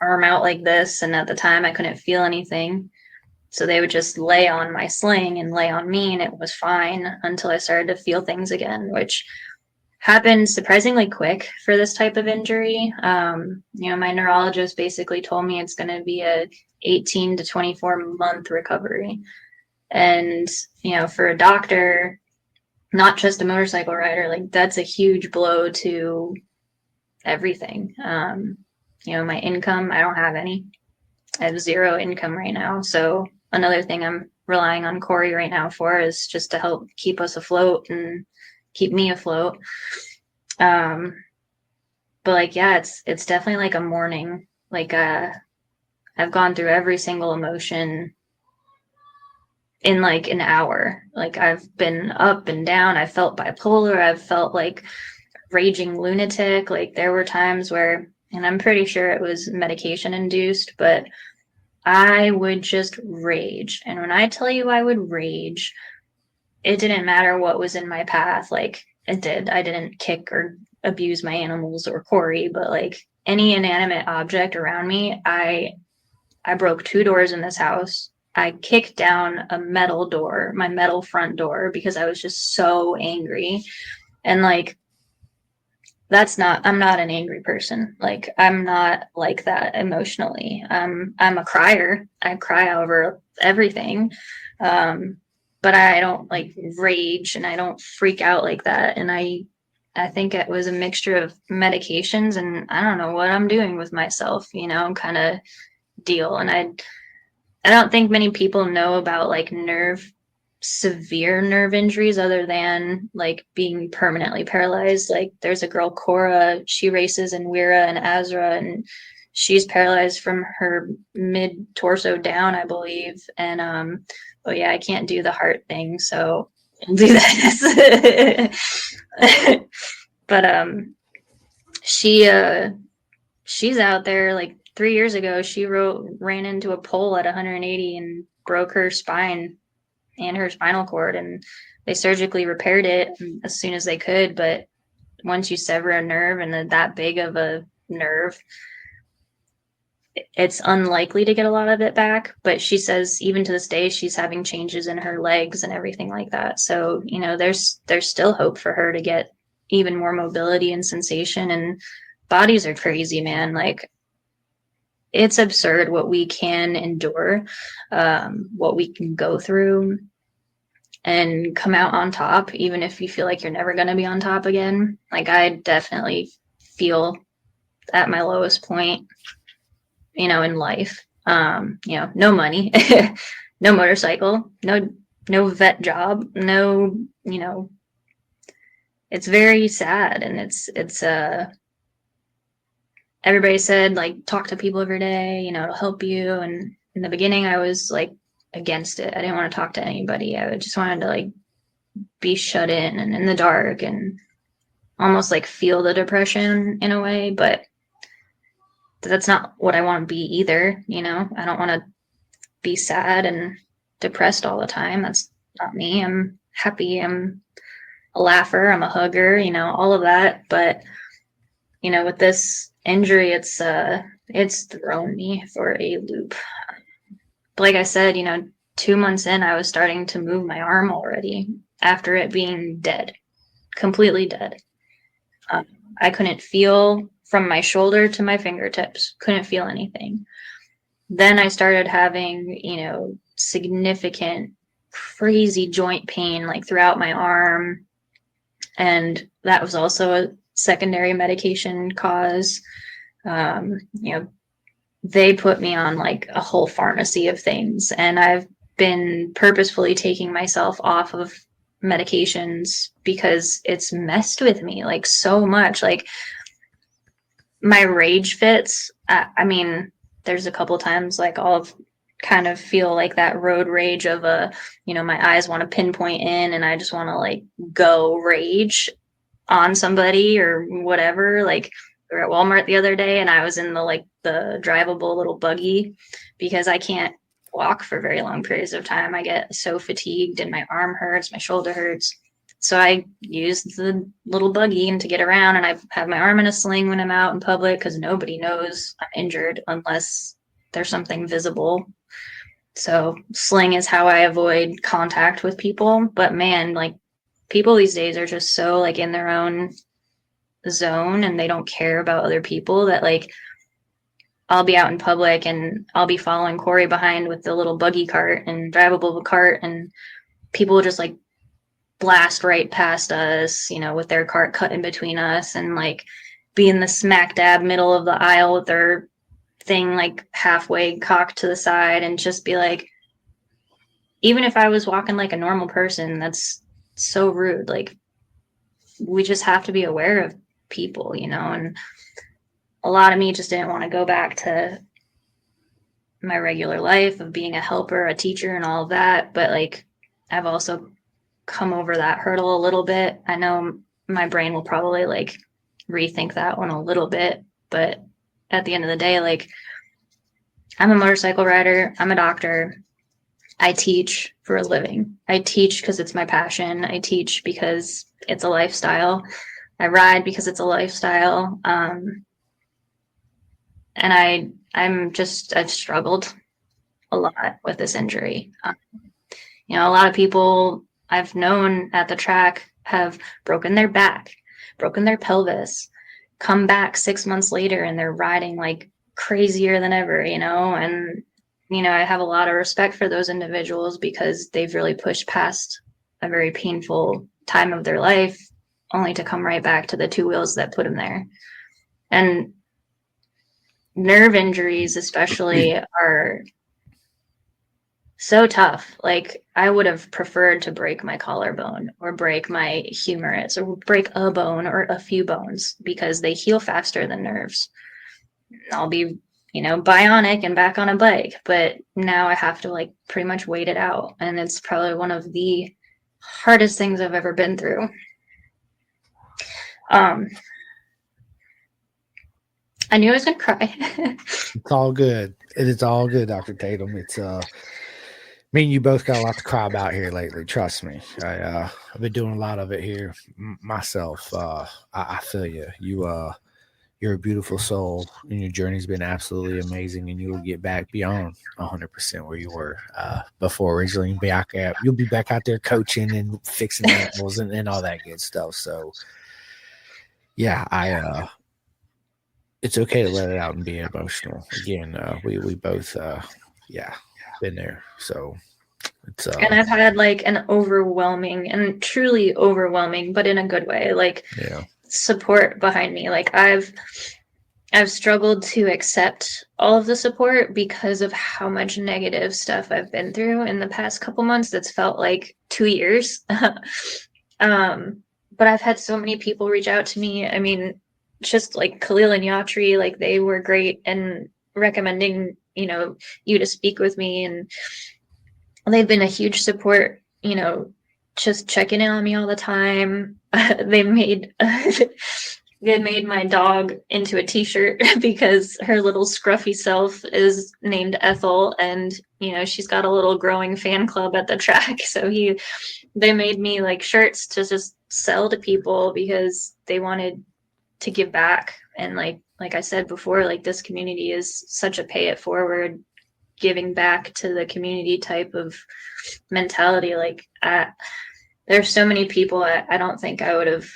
arm out like this, and at the time I couldn't feel anything. So they would just lay on my sling and lay on me, and it was fine until I started to feel things again, which happened surprisingly quick for this type of injury. You know, my neurologist basically told me it's going to be a 18 to 24 month recovery. And, you know, for a doctor, not just a motorcycle rider, like that's a huge blow to everything. You know, my income, I don't have any. I have zero income right now. So another thing I'm relying on Corey right now for is just to help keep us afloat and keep me afloat. But like, yeah, it's definitely like a mourning. Like, I've gone through every single emotion in like an hour. Like I've been up and down. I felt bipolar. I've felt like raging lunatic. Like there were times where, and I'm pretty sure it was medication induced, but I would just rage. And when I tell you I would rage, it didn't matter what was in my path. Like it did. I didn't kick or abuse my animals or Corey, but like any inanimate object around me, I broke 2 doors in this house. I kicked down a metal door, my metal front door, because I was just so angry. And like, I'm not an angry person. Like, I'm not like that emotionally. I'm a crier. I cry over everything. But I don't like rage and I don't freak out like that. And I think it was a mixture of medications and I don't know what I'm doing with myself, you know, kind of deal. And I don't think many people know about like severe nerve injuries other than like being permanently paralyzed. Like there's a girl, Cora, she races in Wira and Azra, and she's paralyzed from her mid torso down, I believe. And oh yeah, I can't do the heart thing, so I'll do this. But she's out there. Like 3 years ago, she ran into a pole at 180 and broke her spine and her spinal cord, and they surgically repaired it as soon as they could. But once you sever a nerve and that big of a nerve, it's unlikely to get a lot of it back. But she says even to this day, she's having changes in her legs and everything like that. So, you know, there's still hope for her to get even more mobility and sensation. And bodies are crazy, man. Like, it's absurd what we can endure, what we can go through and come out on top, even if you feel like you're never going to be on top again. Like I definitely feel at my lowest point, you know, in life. You know, no money, no motorcycle, no vet job, no, you know, it's very sad. And it's everybody said like talk to people every day, you know, it'll help you. And in the beginning I was like against it. I didn't want to talk to anybody. I just wanted to like be shut in and in the dark and almost like feel the depression in a way, but that's not what I want to be either. You know, I don't want to be sad and depressed all the time. That's not me. I'm happy. I'm a laugher. I'm a hugger, you know, all of that. But, you know, with this injury, it's thrown me for a loop. But like I said, you know, 2 months in, I was starting to move my arm already after it being dead, completely dead. I couldn't feel from my shoulder to my fingertips, couldn't feel anything. Then I started having, significant, crazy joint pain like throughout my arm. And that was also a secondary medication cause. They put me on like a whole pharmacy of things. And I've been purposefully taking myself off of medications because it's messed with me like so much. Like my rage fits. I mean, there's a couple times like I'll kind of feel like that road rage of my eyes want to pinpoint in and I just want to like go rage on somebody or whatever. Like we were at Walmart the other day and I was in the drivable little buggy because I can't walk for very long periods of time. I get so fatigued and my arm hurts, my shoulder hurts. So I use the little buggy and to get around, and I have my arm in a sling when I'm out in public because nobody knows I'm injured unless there's something visible. So sling is how I avoid contact with people. But man, like people these days are just so like in their own zone and they don't care about other people that like I'll be out in public and I'll be following Corey behind with the little buggy cart and drivable cart, and people will just like blast right past us, with their cart cut in between us and like be in the smack dab middle of the aisle with their thing like halfway cocked to the side, and just be like, even if I was walking like a normal person, that's so rude. Like we just have to be aware of people, and a lot of me just didn't want to go back to my regular life of being a helper, a teacher, and all of that. But like I've also come over that hurdle a little bit. I know my brain will probably like rethink that one a little bit, but at the end of the day, like I'm a motorcycle rider, I'm a doctor, I teach for a living. I teach because it's my passion. I teach because it's a lifestyle. I ride because it's a lifestyle. And I've struggled a lot with this injury. A lot of people I've known at the track have broken their back, broken their pelvis, come back 6 months later and they're riding like crazier than ever, and, I have a lot of respect for those individuals because they've really pushed past a very painful time of their life only to come right back to the two wheels that put them there. And nerve injuries especially are so tough. Like I would have preferred to break my collarbone or break my humerus or break a bone or a few bones because they heal faster than nerves. I'll be, bionic and back on a bike, but now I have to like pretty much wait it out. And it's probably one of the hardest things I've ever been through. I knew I was going to cry. It's all good. It is all good, Dr. Tatum. It's me and you both got a lot to cry about here lately. Trust me. I've been doing a lot of it here myself. I feel you. You're a beautiful soul, and your journey's been absolutely amazing. And you will get back beyond 100% where you were before originally. You'll be back out there coaching and fixing animals and all that good stuff. So, yeah, it's okay to let it out and be emotional. Again, we both, been there. So it's and I've had like an overwhelming and truly overwhelming, but in a good way, like support behind me. Like I've struggled to accept all of the support because of how much negative stuff I've been through in the past couple months. That's felt like 2 years. But I've had so many people reach out to me. I mean, just like Khalil and Yatri, like they were great and recommending, you to speak with me, and they've been a huge support, just checking in on me all the time. They made my dog into a t-shirt because her little scruffy self is named Ethel, and she's got a little growing fan club at the track. So they made me like shirts to just sell to people because they wanted to give back. And like I said before, like this community is such a pay it forward, giving back to the community type of mentality. Like there's so many people I don't think I would have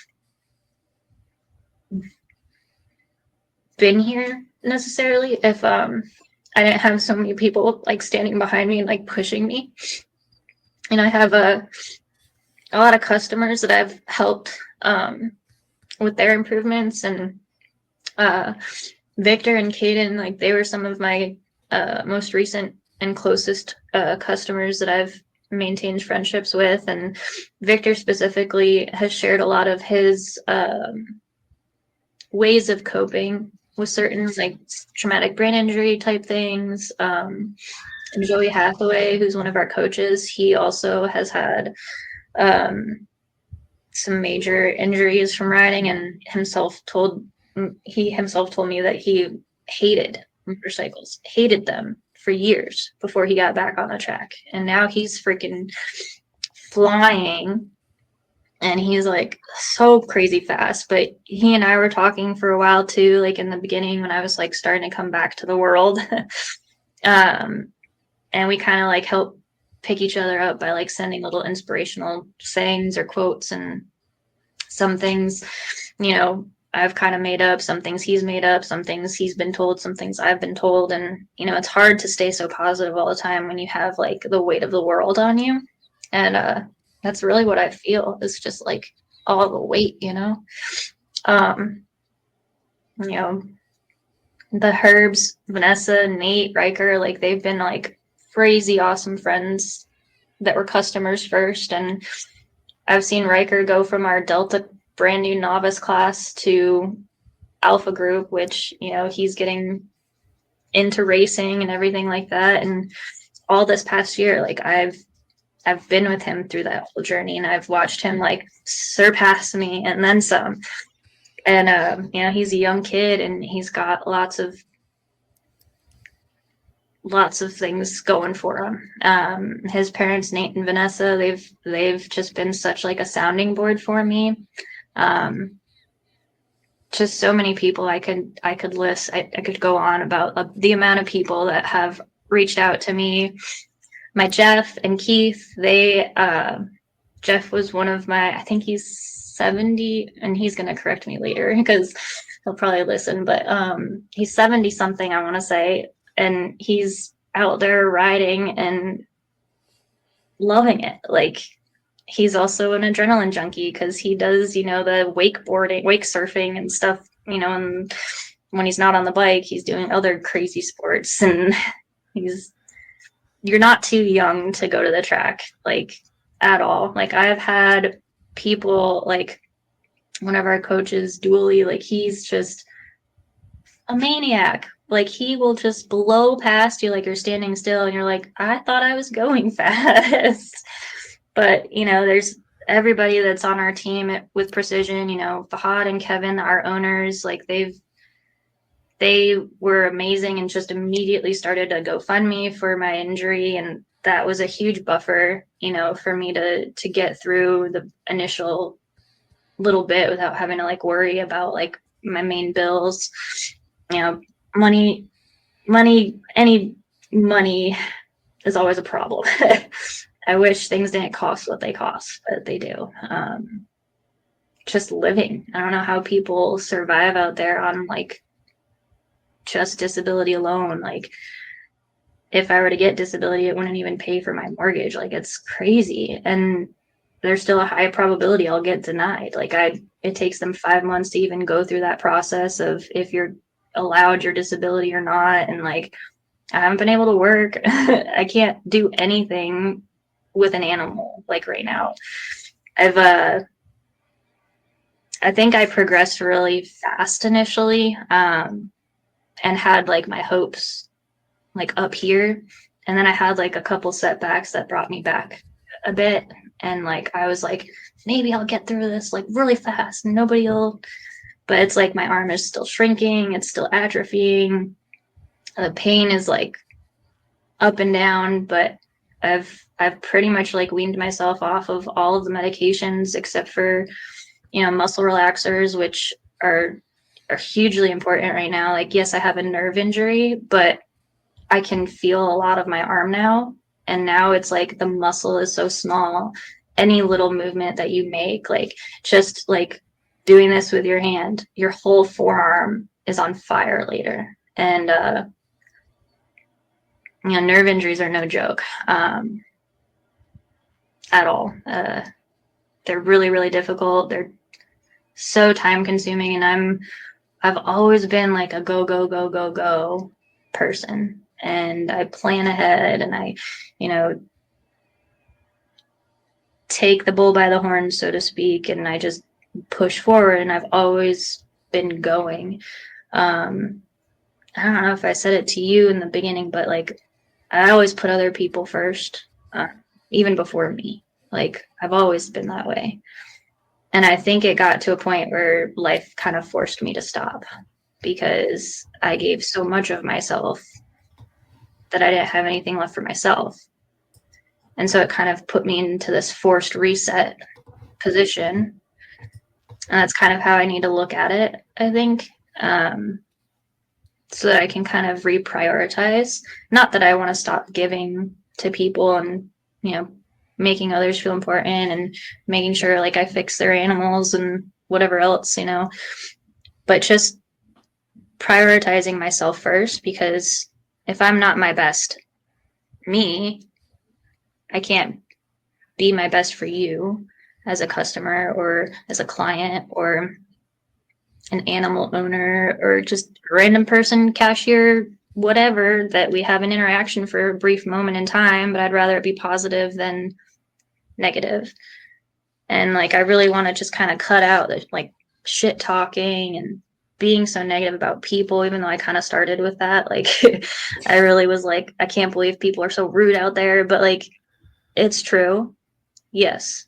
been here necessarily if I didn't have so many people like standing behind me and like pushing me. And I have a lot of customers that I've helped with their improvements, and Victor and Caden, like they were some of my most recent and closest customers that I've maintained friendships with. And Victor specifically has shared a lot of his ways of coping with certain like traumatic brain injury type things. And Joey Hathaway, who's one of our coaches, he also has had some major injuries from riding, and he himself told me that he hated motorcycles, hated them for years before he got back on the track. And now he's freaking flying, and he's like so crazy fast. But he and I were talking for a while too, like in the beginning when I was like starting to come back to the world. And we kind of like help pick each other up by like sending little inspirational sayings or quotes, and some things, you know, I've kind of made up, some things he's made up, some things he's been told, some things I've been told. And, you know, it's hard to stay so positive all the time when you have like the weight of the world on you. And that's really what I feel, is just like all the weight, you know. You know, the Herbs, Vanessa, Nate, Riker, like they've been like crazy awesome friends that were customers first. And I've seen Riker go from our Delta brand new novice class to Alpha group, which, you know, he's getting into racing and everything like that. And all this past year, like I've been with him through that whole journey, and I've watched him like surpass me and then some. And you know, he's a young kid and he's got lots of things going for him. His parents, Nate and Vanessa, they've just been such like a sounding board for me. Just so many people I could list. I could go on about the amount of people that have reached out to me. My Jeff and Keith, Jeff was one of my, I think he's 70, and he's going to correct me later because he'll probably listen, but he's 70 something, I want to say. And he's out there riding and loving it. Like, he's also an adrenaline junkie because he does, you know, the wakeboarding, wake surfing and stuff, you know, and when he's not on the bike, he's doing other crazy sports. And you're not too young to go to the track, like, at all. Like, I've had people, like, one of our coaches, Dooley, like, he's just a maniac. Like, he will just blow past you like you're standing still, and you're like, I thought I was going fast. But, you know, there's everybody that's on our team with Precision, you know, Fahad and Kevin, our owners, like they were amazing and just immediately started a GoFundMe for my injury. And that was a huge buffer, you know, for me to get through the initial little bit without having to like worry about like my main bills. You know, any money is always a problem. I wish things didn't cost what they cost, but they do. Just living. I don't know how people survive out there on like just disability alone. Like, if I were to get disability, it wouldn't even pay for my mortgage. Like, it's crazy. And there's still a high probability I'll get denied. Like, it takes them 5 months to even go through that process of if you're allowed your disability or not. And like, I haven't been able to work. I can't do anything with an animal like right now. I think I progressed really fast initially, and had like my hopes like up here, and then I had like a couple setbacks that brought me back a bit, and like I was like, maybe I'll get through this like really fast and but it's like my arm is still shrinking, it's still atrophying, the pain is like up and down. But I've pretty much like weaned myself off of all of the medications except for, you know, muscle relaxers, which are hugely important right now. Like, yes, I have a nerve injury, but I can feel a lot of my arm now. And now it's like the muscle is so small. Any little movement that you make, like just like doing this with your hand, your whole forearm is on fire later. And, nerve injuries are no joke at all. They're really, really difficult. They're so time consuming. And I've always been like a go, go, go, go, go person. And I plan ahead and I, take the bull by the horn, so to speak, and I just push forward, and I've always been going. I don't know if I said it to you in the beginning, but like I always put other people first, even before me. Like I've always been that way. And I think it got to a point where life kind of forced me to stop because I gave so much of myself that I didn't have anything left for myself. And so it kind of put me into this forced reset position. And that's kind of how I need to look at it, I think, so that I can kind of reprioritize. Not that I want to stop giving to people and, making others feel important and making sure like I fix their animals and whatever else, but just prioritizing myself first, because if I'm not my best me, I can't be my best for you as a customer or as a client or an animal owner or just a random person, cashier, whatever, that we have an interaction for a brief moment in time, but I'd rather it be positive than negative. And like I really want to just kind of cut out the like shit talking and being so negative about people, even though I kind of started with that. Like I really was like, I can't believe people are so rude out there, but like it's true, yes,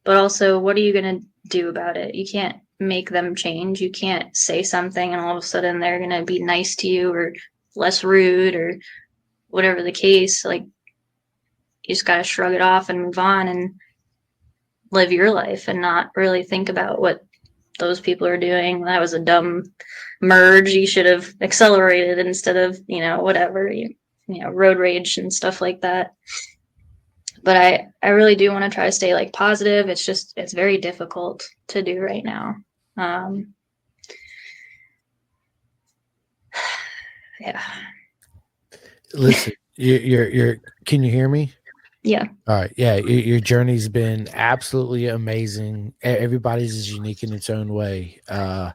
but also what are you going to do about it? You can't make them change. You can't say something and all of a sudden they're going to be nice to you or less rude or whatever the case. Like you just got to shrug it off and move on and live your life and not really think about what those people are doing. That was a dumb merge. You should have accelerated instead of, whatever, road rage and stuff like that. But I really do want to try to stay like positive. It's very difficult to do right now. Yeah. Listen, you're can you hear me? Yeah. All right. Yeah. Your journey's been absolutely amazing. Everybody's is unique in its own way. I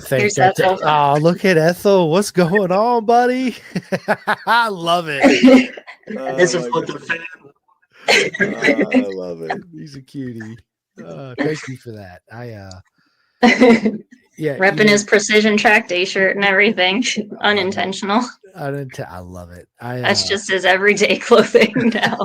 think that's it. Oh, look at Ethel. What's going on, buddy? I love it. It's a fucking fan. I love it. He's a cutie. Thank you for that. Repping his precision track day shirt and everything. Unintentional. I love it. That's just his everyday clothing now.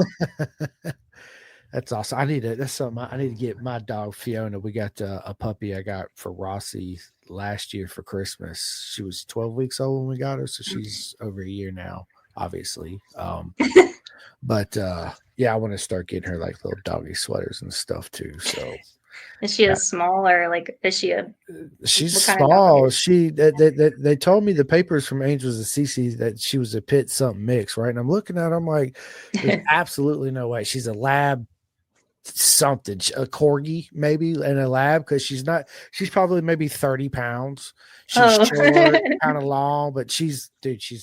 That's awesome. That's something I need to get my dog Fiona. We got a puppy I got for Rossi last year for Christmas. She was 12 weeks old when we got her, so she's over a year now, obviously. But I want to start getting her like little doggy sweaters and stuff too. So is she a small or like is she a? She's small. They told me the papers from Angels of Cece that she was a pit something mix, right? And I'm looking at her, I'm like, there's absolutely no way. She's a lab something, a corgi maybe in a lab, because she's probably maybe 30 pounds. She's short, kind of long, but she's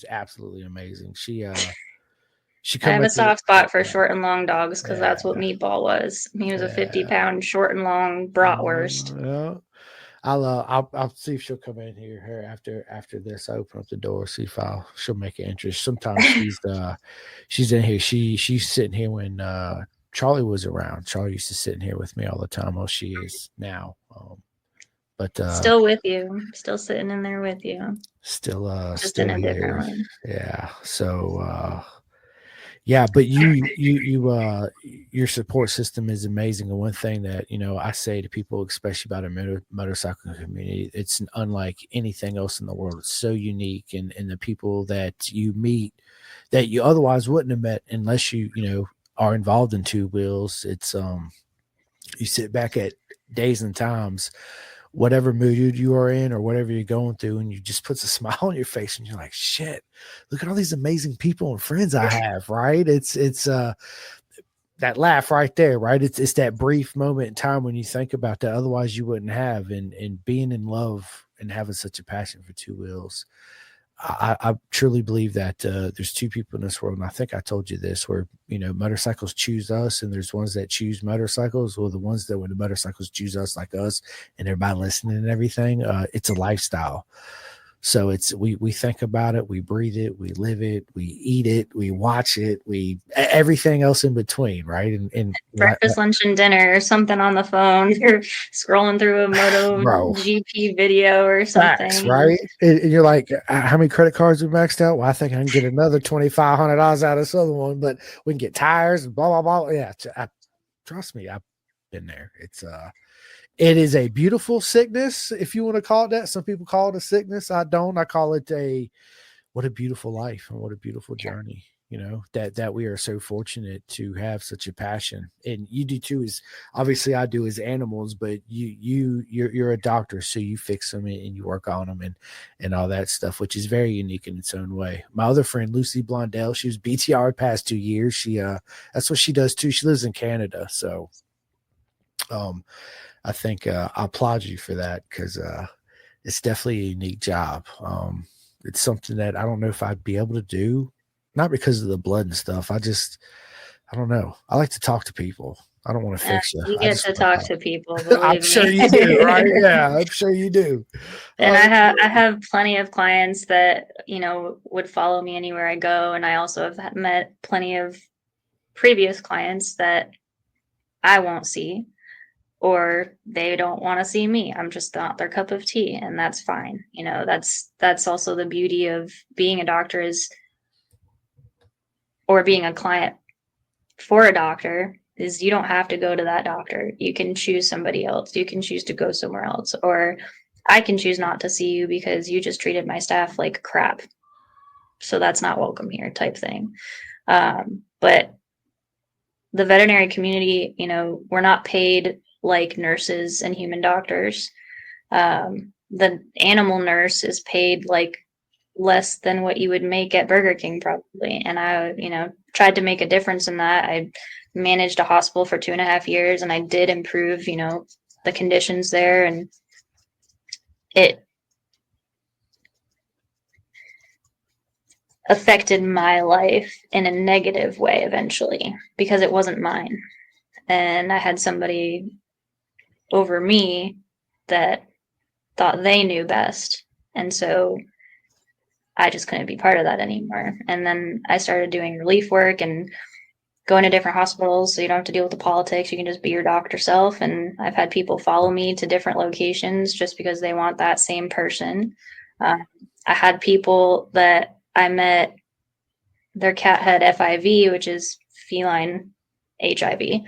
absolutely amazing. She I have a soft spot for short and long dogs because that's what Meatball was. He was a 50-pound short and long bratwurst. Yeah. I'll see if she'll come in here after this. I open up the door, see if she'll make an interest. Sometimes she's in here. She's sitting here when Charlie was around. Charlie used to sit in here with me all the time. Well, she is now. But still with you, still sitting in there with you. Still just still in a here. different one. Yeah. So but you your support system is amazing. And one thing that I say to people, especially about a motorcycle community, it's unlike anything else in the world. It's so unique, and the people that you meet that you otherwise wouldn't have met unless you are involved in two wheels. It's you sit back at days and times, whatever mood you are in or whatever you're going through, and you just puts a smile on your face and you're like, shit, look at all these amazing people and friends I have, right? It's that laugh right there, right? It's that brief moment in time when you think about that, otherwise you wouldn't have, and being in love and having such a passion for two wheels. I truly believe that there's two people in this world, and I think I told you this, where, you know, motorcycles choose us, and there's ones that choose motorcycles. Well, the ones that, when the motorcycles choose us, like us, and everybody listening and everything, it's a lifestyle. So we think about it, we breathe it, we live it, we eat it, we watch it, everything else in between, right? And breakfast, lunch, and dinner, or something on the phone. You're scrolling through a Moto Bro. GP video or something. Facts, right? And you're like, how many credit cards we maxed out? Well, I think I can get another $2,500 out of this other one, but we can get tires and blah blah blah. Yeah, trust me, I've been there. It is a beautiful sickness, if you want to call it that. Some people call it a sickness. I don't. I call it what a beautiful life and what a beautiful journey, you know, that we are so fortunate to have such a passion. And you do too. Is obviously I do as animals, but you're a doctor, so you fix them and you work on them and all that stuff, which is very unique in its own way. My other friend, Lucy Blondell, she was BTR the past 2 years. She that's what she does too. She lives in Canada. So I think I applaud you for that, because it's definitely a unique job. It's something that I don't know if I'd be able to do, not because of the blood and stuff. I don't know. I like to talk to people. I don't want to fix you. You get to talk to people. I'm sure you do, right? Yeah, I'm sure you do. And I have plenty of clients that, you know, would follow me anywhere I go. And I also have met plenty of previous clients that I won't see, or they don't want to see me. I'm just not their cup of tea, and that's fine. You know, that's also the beauty of being a doctor or being a client for a doctor, is you don't have to go to that doctor. You can choose somebody else. You can choose to go somewhere else, or I can choose not to see you because you just treated my staff like crap. So that's not welcome here, type thing. But the veterinary community, you know, we're not paid like nurses and human doctors. The animal nurse is paid like less than what you would make at Burger King probably. And I, you know, tried to make a difference in that. I managed a hospital for 2.5 years, and I did improve, you know, the conditions there, and it affected my life in a negative way eventually, because it wasn't mine. And I had somebody over me that thought they knew best. And so I just couldn't be part of that anymore. And then I started doing relief work and going to different hospitals, so you don't have to deal with the politics. You can just be your doctor self. And I've had people follow me to different locations just because they want that same person. I had people that I met, their cat had FIV, which is feline HIV.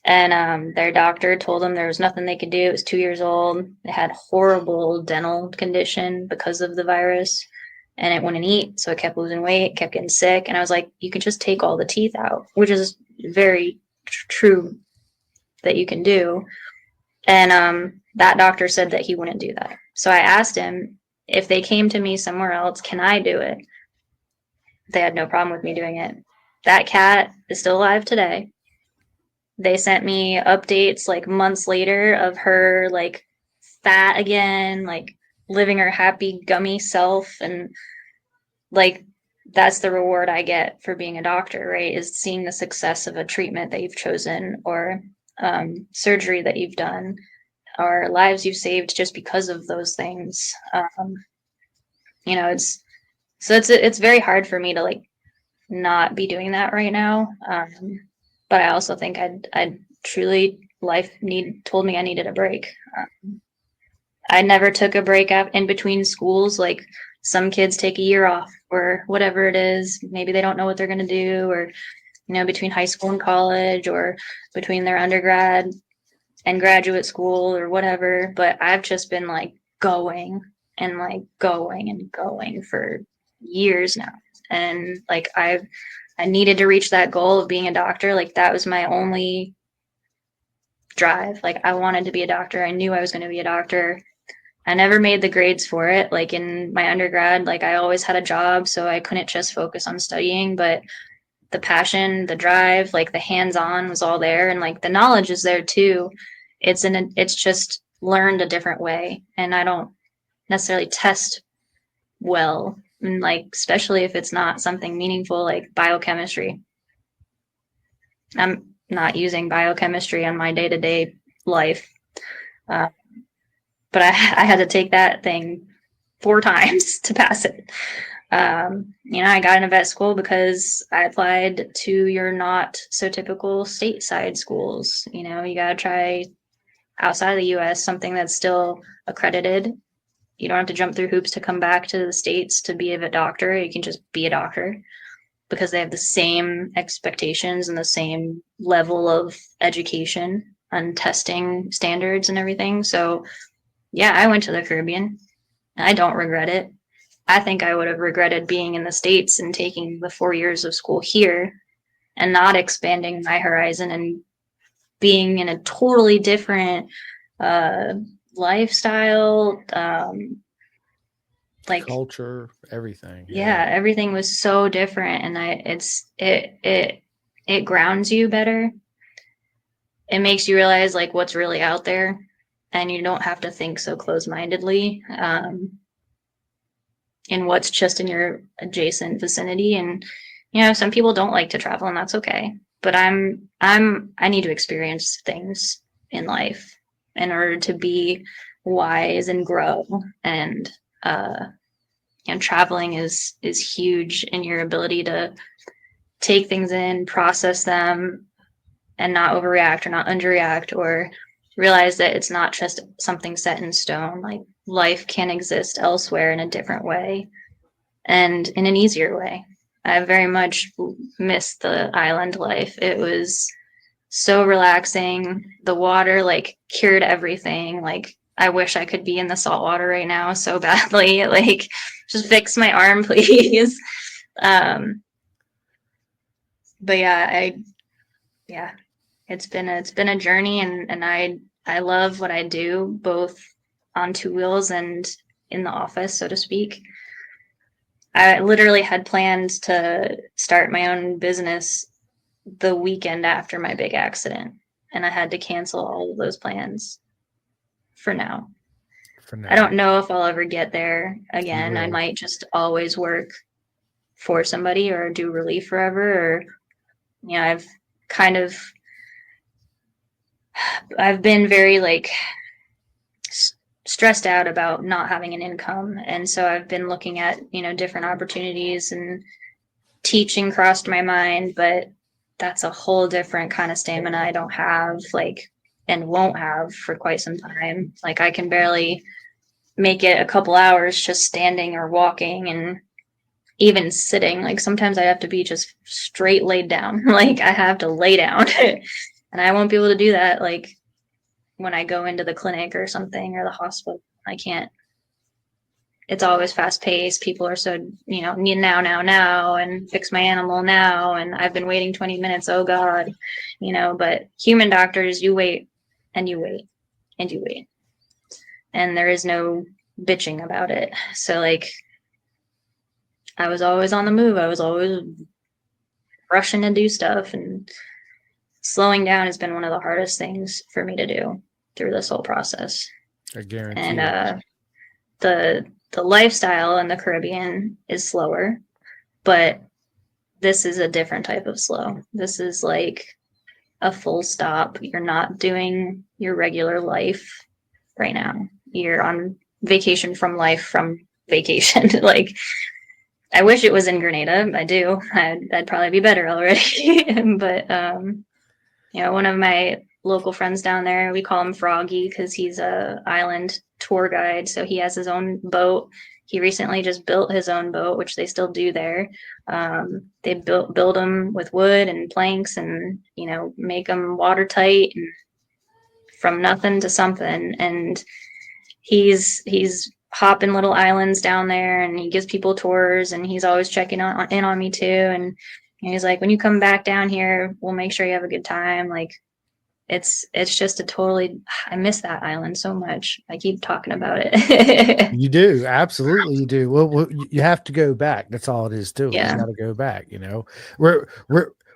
And their doctor told them there was nothing they could do. It was 2 years old. It had horrible dental condition because of the virus, and it wouldn't eat. So it kept losing weight, kept getting sick. And I was like, you can just take all the teeth out, which is very true that you can do. And that doctor said that he wouldn't do that. So I asked him, if they came to me somewhere else, can I do it? They had no problem with me doing it. That cat is still alive today. They sent me updates like months later of her like fat again, like living her happy gummy self. And like, that's the reward I get for being a doctor, right? Is seeing the success of a treatment that you've chosen, or surgery that you've done, or lives you've saved just because of those things. You know, it's very hard for me to like not be doing that right now. But I also think I'd truly, life told me I needed a break. I never took a break in between schools. Like some kids take a year off or whatever it is. Maybe they don't know what they're going to do, or, you know, between high school and college, or between their undergrad and graduate school or whatever. But I've just been like going and like going and going for years now. And like I needed to reach that goal of being a doctor. Like that was my only drive. Like I wanted to be a doctor. I knew I was going to be a doctor. I never made the grades for it. Like in my undergrad, like I always had a job, so I couldn't just focus on studying, but the passion, the drive, like the hands-on was all there. And like the knowledge is there too. It's just learned a different way. And I don't necessarily test well, and like especially if it's not something meaningful like biochemistry. I'm not using biochemistry on my day-to-day life, but I had to take that thing 4 times to pass it. I got into vet school because I applied to your not so typical stateside schools. You got to try outside of the US something that's still accredited. You don't have to jump through hoops to come back to the States to be a doctor. You can just be a doctor because they have the same expectations and the same level of education and testing standards and everything. So, yeah, I went to the Caribbean. I don't regret it. I think I would have regretted being in the States and taking the 4 years of school here and not expanding my horizon and being in a totally different lifestyle, like culture, everything. Yeah, everything was so different, and it grounds you better. It makes you realize like what's really out there, and you don't have to think so close-mindedly in what's just in your adjacent vicinity. And some people don't like to travel, and that's okay. But I need to experience things in life in order to be wise and grow. And traveling is huge in your ability to take things in, process them, and not overreact or not underreact, or realize that it's not just something set in stone. Like life can exist elsewhere in a different way and in an easier way. I very much missed the island life. It was so relaxing. The water like cured everything. Like I wish I could be in the salt water right now so badly. Like just fix my arm, please. But yeah, it's been a journey, and I love what I do, both on 2 wheels and in the office, so to speak. I literally had plans to start my own business the weekend after my big accident, and I had to cancel all of those plans for now. I don't know if I'll ever get there again. I might just always work for somebody or do relief forever, or I've been very like stressed out about not having an income, and so I've been looking at different opportunities, and teaching crossed my mind, but that's a whole different kind of stamina I don't have, like, and won't have for quite some time. Like I can barely make it a couple hours just standing or walking, and even sitting. Like sometimes I have to be just straight laid down. Like I have to lay down and I won't be able to do that like when I go into the clinic or something, or the hospital. I can't. It's always fast paced. People are so, need now, and fix my animal now. And I've been waiting 20 minutes. Oh God, but human doctors, you wait and you wait and you wait. And there is no bitching about it. So like, I was always on the move. I was always rushing to do stuff, and slowing down has been one of the hardest things for me to do through this whole process. I guarantee. And the lifestyle in the Caribbean is slower, but this is a different type of slow. This is like a full stop. You're not doing your regular life right now. You're on vacation from life from vacation. Like, I wish it was in Grenada. I do. I'd probably be better already. But, one of my local friends down there, we call him Froggy because he's a island tour guide. So he has his own boat. He recently just built his own boat, which they still do there. They build them with wood and planks, and make them watertight, and from nothing to something. And he's hopping little islands down there, and he gives people tours, and he's always checking in on me too. And he's like, when you come back down here, we'll make sure you have a good time. Like, it's just I miss that island so much. I keep talking about it. You do. Absolutely. You do. Well, you have to go back. That's all it is too. Yeah. You got to go back.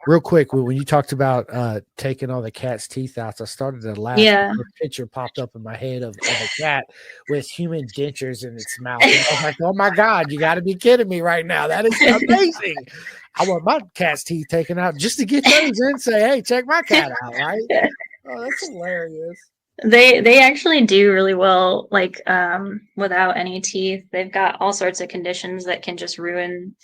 real quick, when you talked about taking all the cat's teeth out, I started to laugh. Yeah. The picture popped up in my head of a cat with human dentures in its mouth. And I was like, oh my God, you got to be kidding me right now. That is amazing. I want my cat's teeth taken out just to get those in and say, hey, check my cat out, right? Oh, that's hilarious. They actually do really well, like without any teeth. They've got all sorts of conditions that can just ruin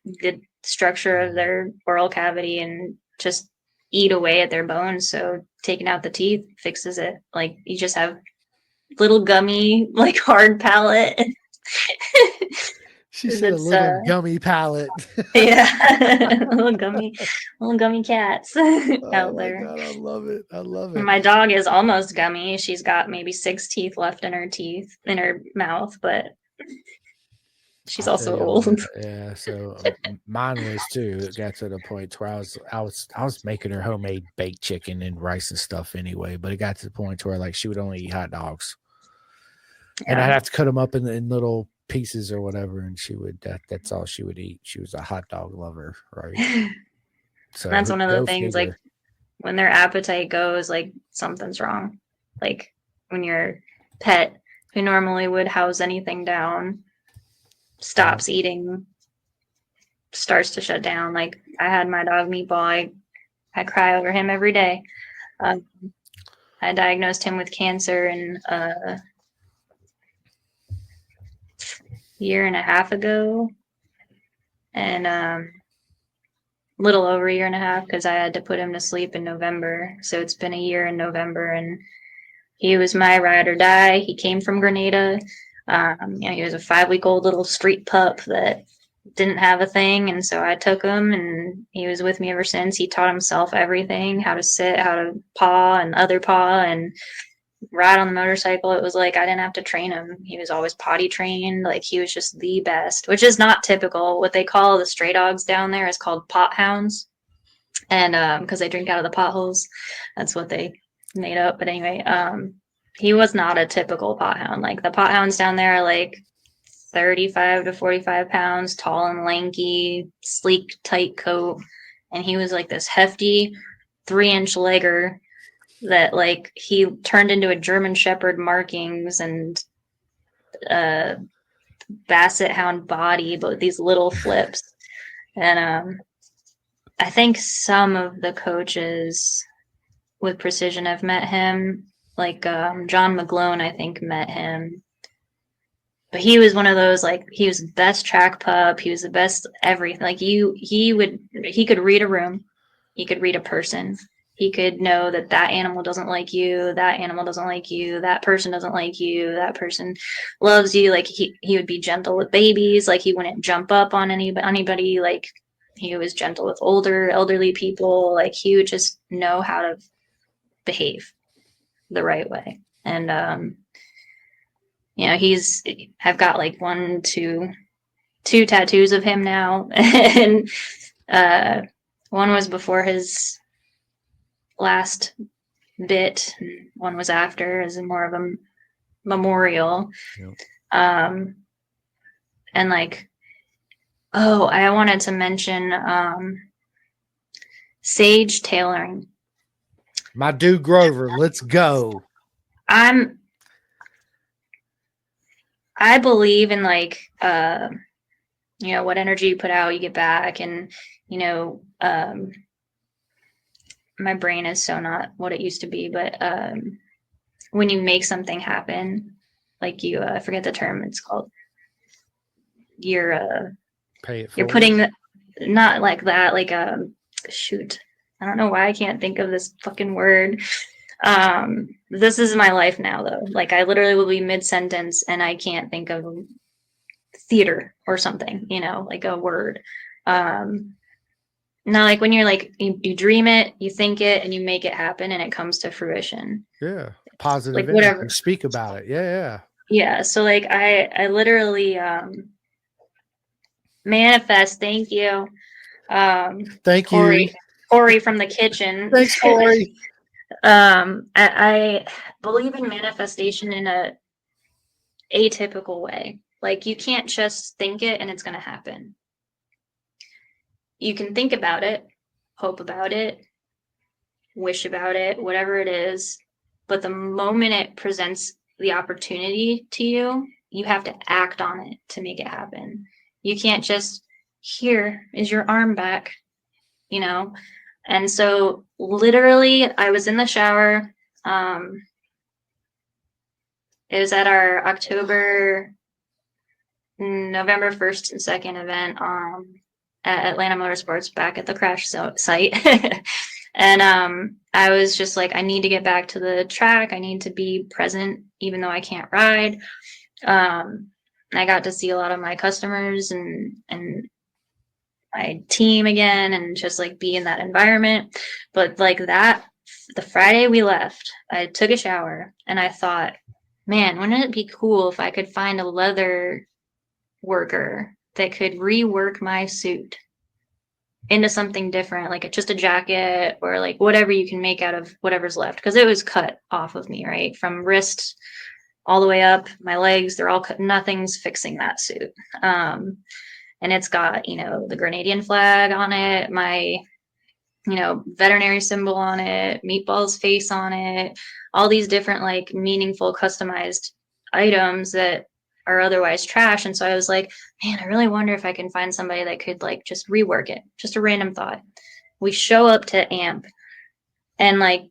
the structure of their oral cavity and just eat away at their bones. So taking out the teeth fixes it. Like you just have little gummy, like hard palate. She said a little gummy palate. Yeah, little gummy cats out there. God, I love it. I love it. My dog is almost gummy. She's got maybe 6 teeth left in her mouth, but she's also old. Yeah, so mine was too. It got to the point where I was making her homemade baked chicken and rice and stuff anyway, but it got to the point where like she would only eat hot dogs, and I'd have to cut them up in little pieces or whatever, and she would that's all she would eat. She was a hot dog lover, right? So that's one of the things, like when their appetite goes, like something's wrong. Like when your pet who normally would house anything down stops eating, starts to shut down. Like I had my dog Meatball. I cry over him every day. I diagnosed him with cancer in year and a half ago, and little over a year and a half, because I had to put him to sleep in November. So it's been a year in November, and he was my ride or die. He came from Grenada. He was a 5-week-old little street pup that didn't have a thing, and so I took him, and he was with me ever since. He taught himself everything: how to sit, how to paw and other paw, and ride on the motorcycle. It was like I didn't have to train him. He was always potty trained. Like he was just the best, which is not typical. What they call the stray dogs down there is called pot hounds, and because they drink out of the potholes, that's what they made up. But anyway, he was not a typical pot hound. Like the pot hounds down there are like 35 to 45 pounds, tall and lanky, sleek, tight coat, and he was like this hefty 3-inch legger that like he turned into a German Shepherd markings and Basset Hound body, but with these little flips. And I think some of the coaches with Precision have met him. Like John McGlone, I think, met him. But he was one of those, like, he was the best track pup. He was the best everything. Like he could read a room. He could read a person. He could know that animal doesn't like you, that animal doesn't like you, that person doesn't like you, that person loves you. Like he would be gentle with babies. Like he wouldn't jump up on anybody. Like he was gentle with elderly people. Like he would just know how to behave the right way. And I've got like 2 tattoos of him now, and one was before his last bit, one was after, as more of a memorial. Yep. And like, I wanted to mention Sage tailoring. My dude Grover, let's go. I believe in like what energy you put out, you get back, and my brain is so not what it used to be, but when you make something happen, like you I forget the term it's called, you're Pay it you're forward. putting not like that, like shoot, I don't know why I can't think of this fucking word. This is my life now though. Like I literally will be mid-sentence and I can't think of theater or something, like a word. Now, like when you're like, you dream it, you think it, and you make it happen, and it comes to fruition. Yeah. Positive Like energy. whatever. Speak about it. Yeah. Yeah. So like I literally manifest. Thank you. Thank you. Corey from the kitchen. Thanks, Corey. I believe in manifestation in a atypical way. Like you can't just think it and it's going to happen. You can think about it, hope about it, wish about it, whatever it is. But the moment it presents the opportunity to you, you have to act on it to make it happen. You can't just, here is your arm back, you know? And so literally I was in the shower. It was at our November 1st and 2nd event at Atlanta Motorsports back at the crash site. And I was just like, I need to get back to the track. I need to be present, even though I can't ride. I got to see a lot of my customers and my team again, and just like be in that environment. But like that, the Friday we left, I took a shower and I thought, man, wouldn't it be cool if I could find a leather worker that could rework my suit into something different, like just a jacket or like whatever you can make out of whatever's left, because it was cut off of me, right, from wrist all the way up my legs. They're all cut. Nothing's fixing that suit. And it's got, you know, the Grenadian flag on it, my, you know, veterinary symbol on it, Meatball's face on it, all these different like meaningful customized items that are otherwise trash. And so I was like, man, I really wonder if I can find somebody that could like just rework it. Just a random thought. We show up to AMP, and like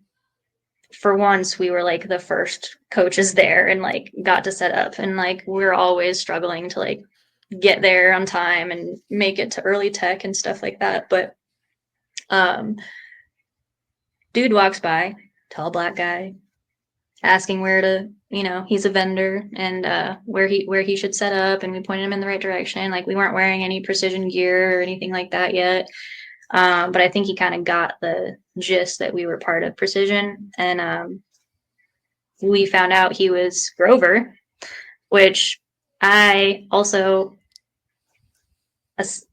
for once we were like the first coaches there and like got to set up, and like we're always struggling to like get there on time and make it to early tech and stuff like that. But dude walks by, tall black guy, asking where to, you know, he's a vendor, and where he should set up, and we pointed him in the right direction. Like we weren't wearing any precision gear or anything like that yet, but I think he kind of got the gist that we were part of Precision. And we found out he was Grover, which I also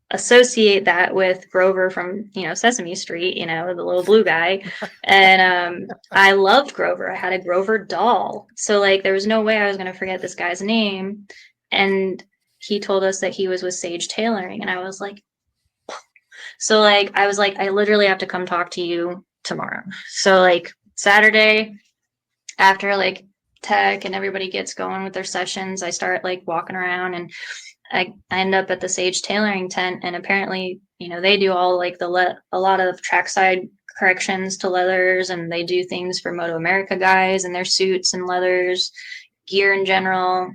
associate that with Grover from, you know, Sesame Street, you know, the little blue guy. And I loved Grover. I had a Grover doll. So like there was no way I was going to forget this guy's name. And he told us that he was with Sage Tailoring, and I was like, so like I was like, I literally have to come talk to you tomorrow. So like Saturday after like tech and everybody gets going with their sessions, I start like walking around, and I end up at the Sage Tailoring tent, and apparently, you know, they do all like a lot of trackside corrections to leathers, and they do things for Moto America guys and their suits and leathers, gear in general.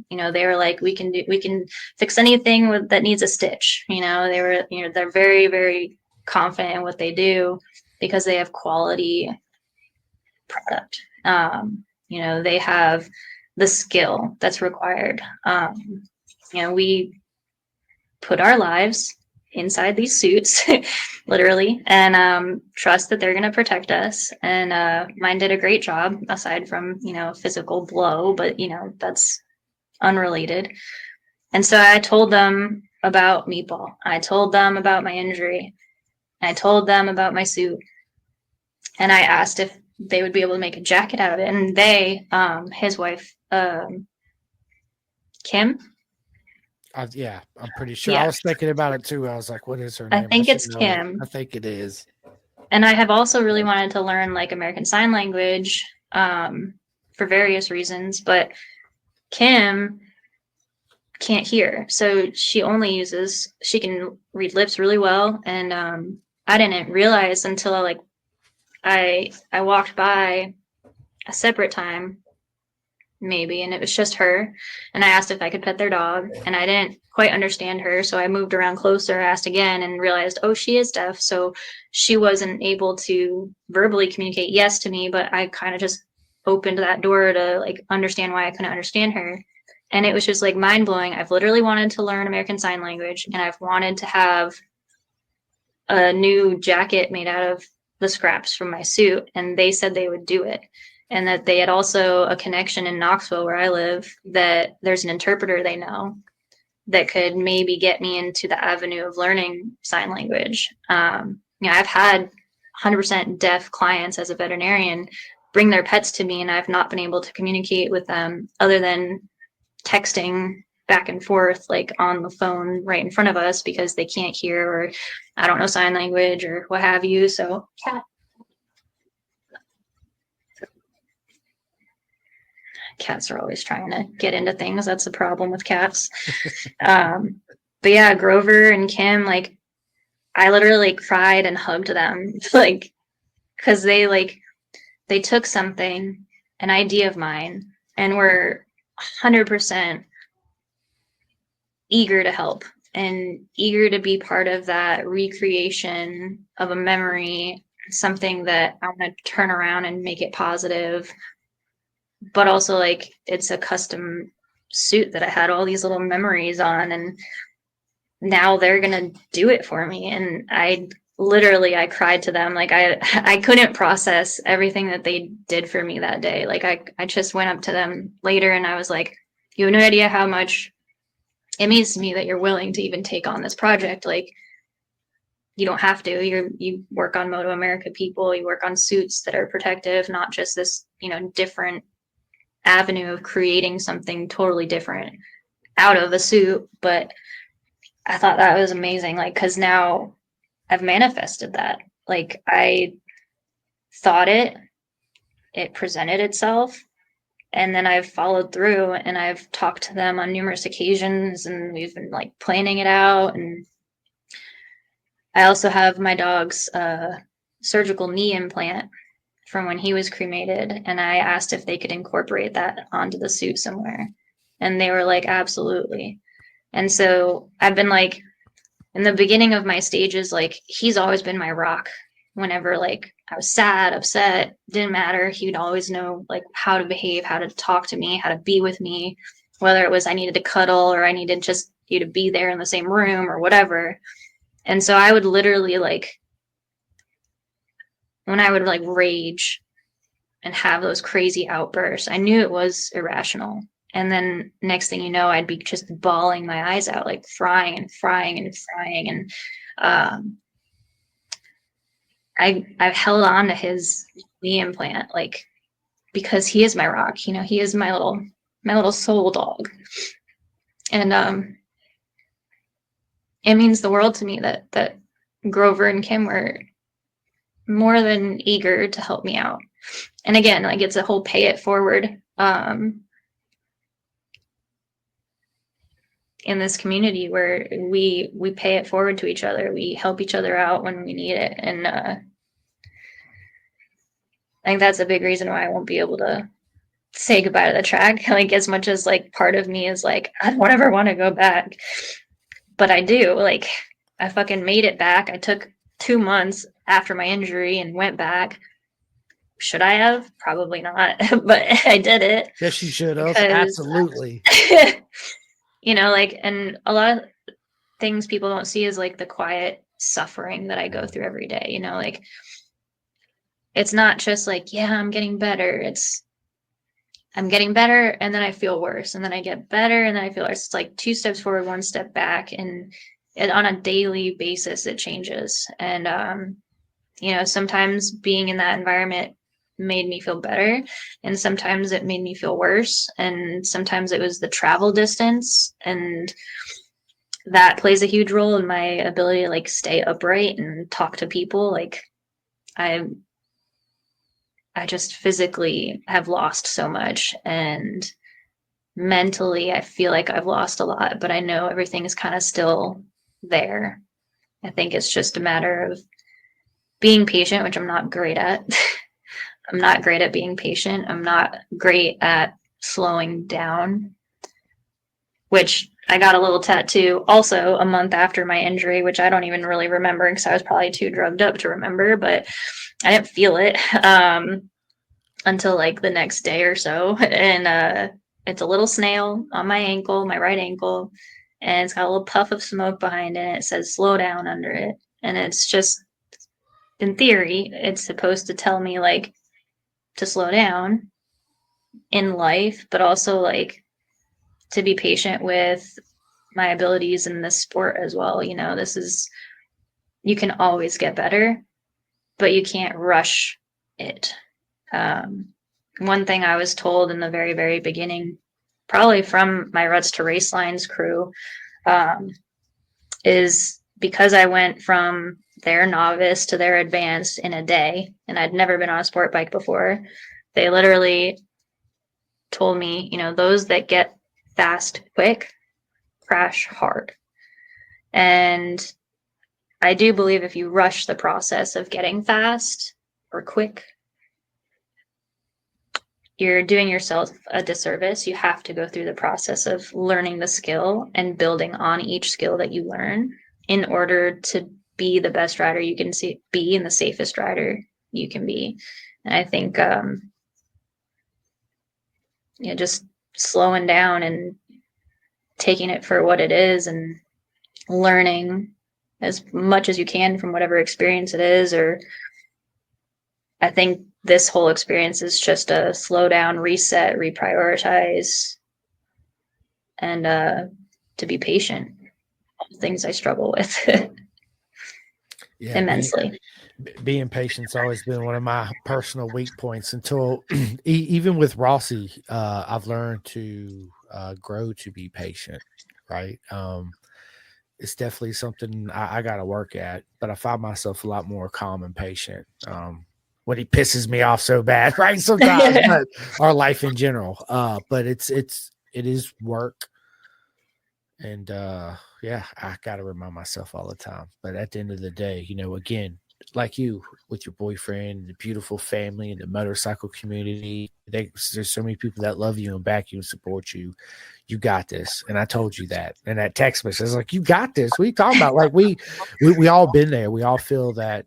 You know, they were like, we can fix anything that needs a stitch. You know, they're very, very confident in what they do because they have quality product. You know, they have the skill that's required. You know, we put our lives inside these suits, literally, and trust that they're going to protect us. And mine did a great job, aside from, you know, physical blow, but, you know, that's unrelated. And so I told them about Meatball. I told them about my injury. I told them about my suit. And I asked if they would be able to make a jacket out of it. And they, his wife, Kim. Yeah, I'm pretty sure. Yeah. I was thinking about it too. I was like, what is her I name? think should it's know Kim. that. I think it is. And I have also really wanted to learn like American Sign Language for various reasons, but Kim can't hear. So she can read lips really well. And I didn't realize until I walked by a separate time, maybe, and it was just her, and I asked if I could pet their dog, and I didn't quite understand her, so I moved around closer, asked again, and realized, oh, she is deaf, so she wasn't able to verbally communicate yes to me, but I kind of just opened that door to like understand why I couldn't understand her. And it was just like mind-blowing. I've literally wanted to learn American Sign Language, and I've wanted to have a new jacket made out of the scraps from my suit, and they said they would do it. And that they had also a connection in Knoxville, where I live, that there's an interpreter they know that could maybe get me into the avenue of learning sign language. You know, I've had 100% deaf clients as a veterinarian bring their pets to me, and I've not been able to communicate with them other than texting back and forth like on the phone right in front of us because they can't hear, or I don't know sign language or what have you. So cats are always trying to get into things. That's the problem with cats. But yeah, Grover and Kim, like I literally cried and hugged them, like, because they took something, an idea of mine, and were 100% eager to help and eager to be part of that recreation of a memory, something that I want to turn around and make it positive. But also, like, it's a custom suit that I had all these little memories on, and now they're gonna do it for me. And I cried to them. Like I couldn't process everything that they did for me that day. Like I just went up to them later and I was like, you have no idea how much it means to me that you're willing to even take on this project. Like, you don't have to. You work on Moto America people, you work on suits that are protective, not just this, different avenue of creating something totally different out of a suit. But I thought that was amazing, like, because now I've manifested that. Like, I thought it presented itself, and then I've followed through and I've talked to them on numerous occasions, and we've been like planning it out. And I also have my dog's surgical knee implant from when he was cremated, and I asked if they could incorporate that onto the suit somewhere, and they were like, absolutely. And so I've been like, in the beginning of my stages, like, he's always been my rock. Whenever like I was sad, upset, didn't matter, he would always know like how to behave, how to talk to me, how to be with me, whether it was I needed to cuddle or I needed just you to be there in the same room or whatever. And so I would literally, like, when I would like rage and have those crazy outbursts, I knew it was irrational. And then next thing you know, I'd be just bawling my eyes out, like crying and crying and crying. And I've held on to his knee implant, like, because he is my rock. He is my little soul dog. And it means the world to me that Grover and Kim were more than eager to help me out. And again, like, it's a whole pay it forward in this community where we pay it forward to each other. We help each other out when we need it. And I think that's a big reason why I won't be able to say goodbye to the track. Like, as much as like part of me is like, I don't ever want to go back, but I do. Like, I fucking made it back. I took 2 months after my injury and went back. Should I have? Probably not, but I did it. Yes, you should have. Because- Absolutely. Like, and a lot of things people don't see is like the quiet suffering that I go through every day. Like, it's not just like, yeah, I'm getting better. I'm getting better, and then I feel worse, and then I get better, and then I feel worse. It's like 2 steps forward, 1 step back, and on a daily basis, it changes. And sometimes being in that environment made me feel better, and sometimes it made me feel worse, and sometimes it was the travel distance, and that plays a huge role in my ability to like stay upright and talk to people. Like, I just physically have lost so much, and mentally I feel like I've lost a lot, but I know everything is kind of still there. I think it's just a matter of being patient, which I'm not great at. I'm not great at being patient. I'm not great at slowing down, which I got a little tattoo also a month after my injury, which I don't even really remember because I was probably too drugged up to remember, but I didn't feel it until like the next day or so. And it's a little snail on my ankle, my right ankle, and it's got a little puff of smoke behind it. And it says slow down under it. And it's just, in theory, it's supposed to tell me like to slow down in life, but also like to be patient with my abilities in this sport as well. You can always get better, but you can't rush it. One thing I was told in the very, very beginning probably from my Ruts to Race Lines crew, is because I went from their novice to their advanced in a day, and I'd never been on a sport bike before. They literally told me, you know, those that get fast quick crash hard. And I do believe if you rush the process of getting fast or quick, you're doing yourself a disservice. You have to go through the process of learning the skill and building on each skill that you learn in order to be the best rider you can be and the safest rider you can be. And I think, just slowing down and taking it for what it is and learning as much as you can from whatever experience it is. Or I think this whole experience is just a slow down, reset, reprioritize, and to be patient. All things I struggle with immensely. Being patient's always been one of my personal weak points until even with Rossi, I've learned to grow to be patient, right? It's definitely something I got to work at, but I find myself a lot more calm and patient when he pisses me off so bad, right? Sometimes, but our life in general. But it is work, and yeah, I got to remind myself all the time. But at the end of the day, again, like you with your boyfriend, the beautiful family, and the motorcycle community, there's so many people that love you and back you and support you. You got this. And I told you that. And that text message is like, you got this. What are you talking about? Like we all been there. We all feel that,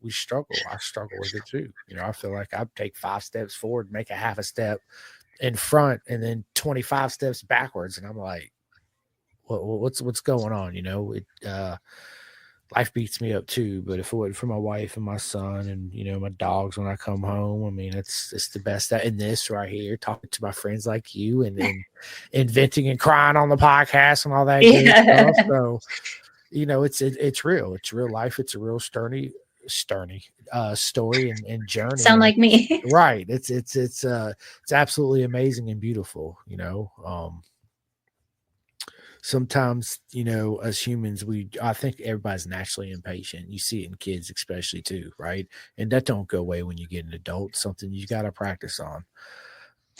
we struggle. I struggle with it too. I feel like I take 5 steps forward, make a half a step in front, and then 25 steps backwards. And I'm like, what's going on? Life beats me up too, but if it wasn't for my wife and my son and my dogs when I come home, I mean it's the best. In this right here, talking to my friends like you and inventing and crying on the podcast and all that good stuff. So it's real. It's real life. It's a real story and journey. Sound like me. Right. It's absolutely amazing and beautiful. Sometimes, as humans, I think everybody's naturally impatient. You see it in kids, especially too, right? And that don't go away when you get an adult. Something you got to practice on.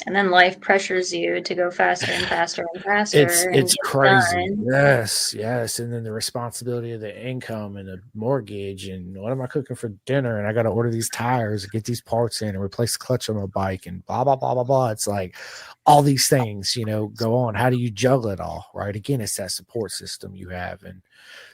And then life pressures you to go faster and faster and faster. It's crazy. Yes. And then the responsibility of the income and the mortgage and what am I cooking for dinner? And I got to order these tires and get these parts in and replace the clutch on my bike and blah, blah, blah, blah, blah. It's like all these things, go on. How do you juggle it all? Right. Again, it's that support system you have. And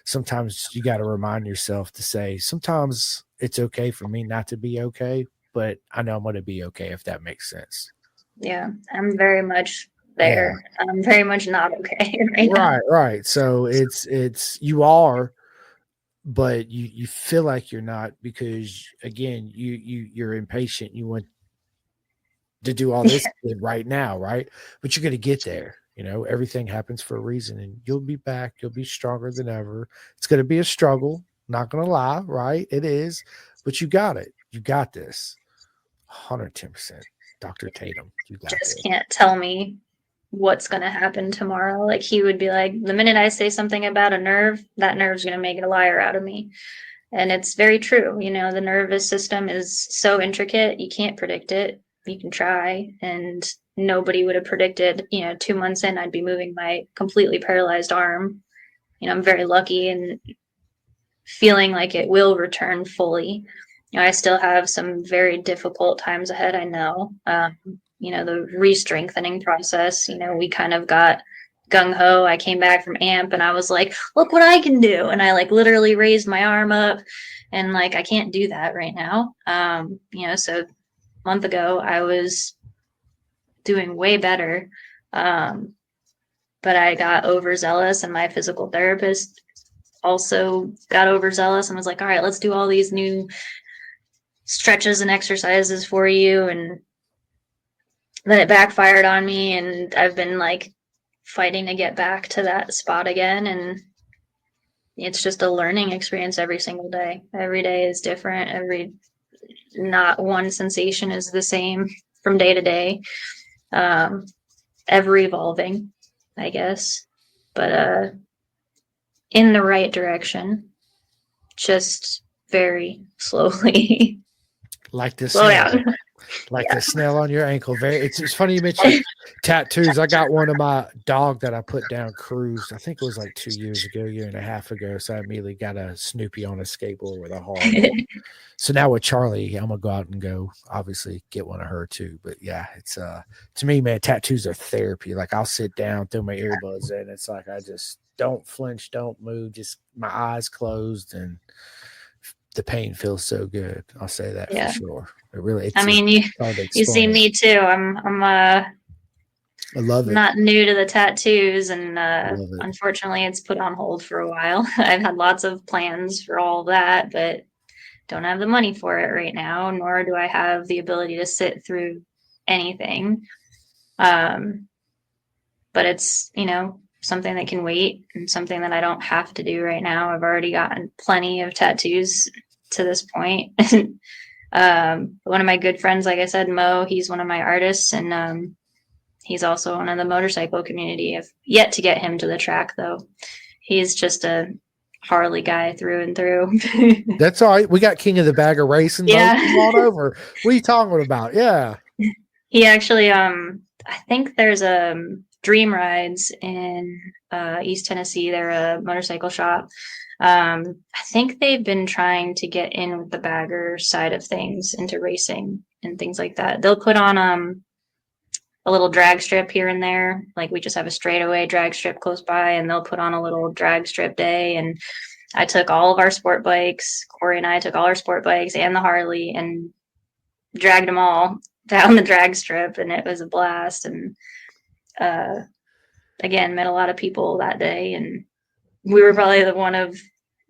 sometimes you got to remind yourself to say, sometimes it's okay for me not to be okay, but I know I'm going to be okay if that makes sense. Yeah, I'm very much there. Yeah. I'm very much not okay right now. Right. So it's you are, but you feel like you're not because again you're impatient. You want to do all this right now, right? But you're gonna get there. Everything happens for a reason, and you'll be back. You'll be stronger than ever. It's gonna be a struggle. Not gonna lie, right? It is, but you got it. You got this. 110%. Dr. Tatum, you got just it. Can't tell me what's going to happen tomorrow. Like he would be like, the minute I say something about a nerve, that nerve's going to make a liar out of me. And it's very true. The nervous system is so intricate. You can't predict it. You can try. And nobody would have predicted, 2 months in, I'd be moving my completely paralyzed arm. I'm very lucky and feeling like it will return fully. I still have some very difficult times ahead. I know, the re-strengthening process, we kind of got gung-ho. I came back from AMP and I was like, look what I can do. And I literally raised my arm up and I can't do that right now. So a month ago I was doing way better. But I got overzealous and my physical therapist also got overzealous and was like, all right, let's do all these new stretches and exercises for you, and then it backfired on me and I've been fighting to get back to that spot again, and it's just a learning experience every single day. Every day is different. Not one sensation is the same from day to day. ever evolving, I guess, but in the right direction, just very slowly. Like this Slow snail, down. like Yeah. the snail on your ankle. It's funny you mentioned tattoos. I got one of my dog that I put down cruised. I think it was like 2 years ago, year and a half ago. So I immediately got a Snoopy on a skateboard with a heart. So now with Charlie, I'm gonna go out and go obviously get one of her too. But yeah, it's to me, man, tattoos are therapy. Like I'll sit down, throw my earbuds in. It's like I just don't flinch, don't move, just my eyes closed, and the pain feels so good. I'll say that Yeah. for sure. It really, it's I mean, hard to you see explain. me too. I'm I love it. not new to the tattoos, and love it. unfortunately, it's put on hold for a while. I've had lots of plans for all of that, but don't have the money for it right now, nor do I have the ability to sit through anything. But it's, something that can wait and something that I don't have to do right now. I've already gotten plenty of tattoos to this point. One of my good friends, like I said, Mo, he's one of my artists, and he's also one of the motorcycle community. I've yet to get him to the track, though. He's just a Harley guy through and through. That's all right. We got King of the Bagger racing. Yeah. Come on over. What are you talking about? Yeah. He actually, I think there's Dream Rides in East Tennessee. They're a motorcycle shop. I think they've been trying to get in with the bagger side of things into racing and things like that. They'll put on a little drag strip here and there. Like we just have a straightaway drag strip close by, and they'll put on a little drag strip day. And I took all of our sport bikes. Corey and I took all our sport bikes and the Harley and dragged them all down the drag strip, and it was a blast. And again, met a lot of people that day, and we were probably the one of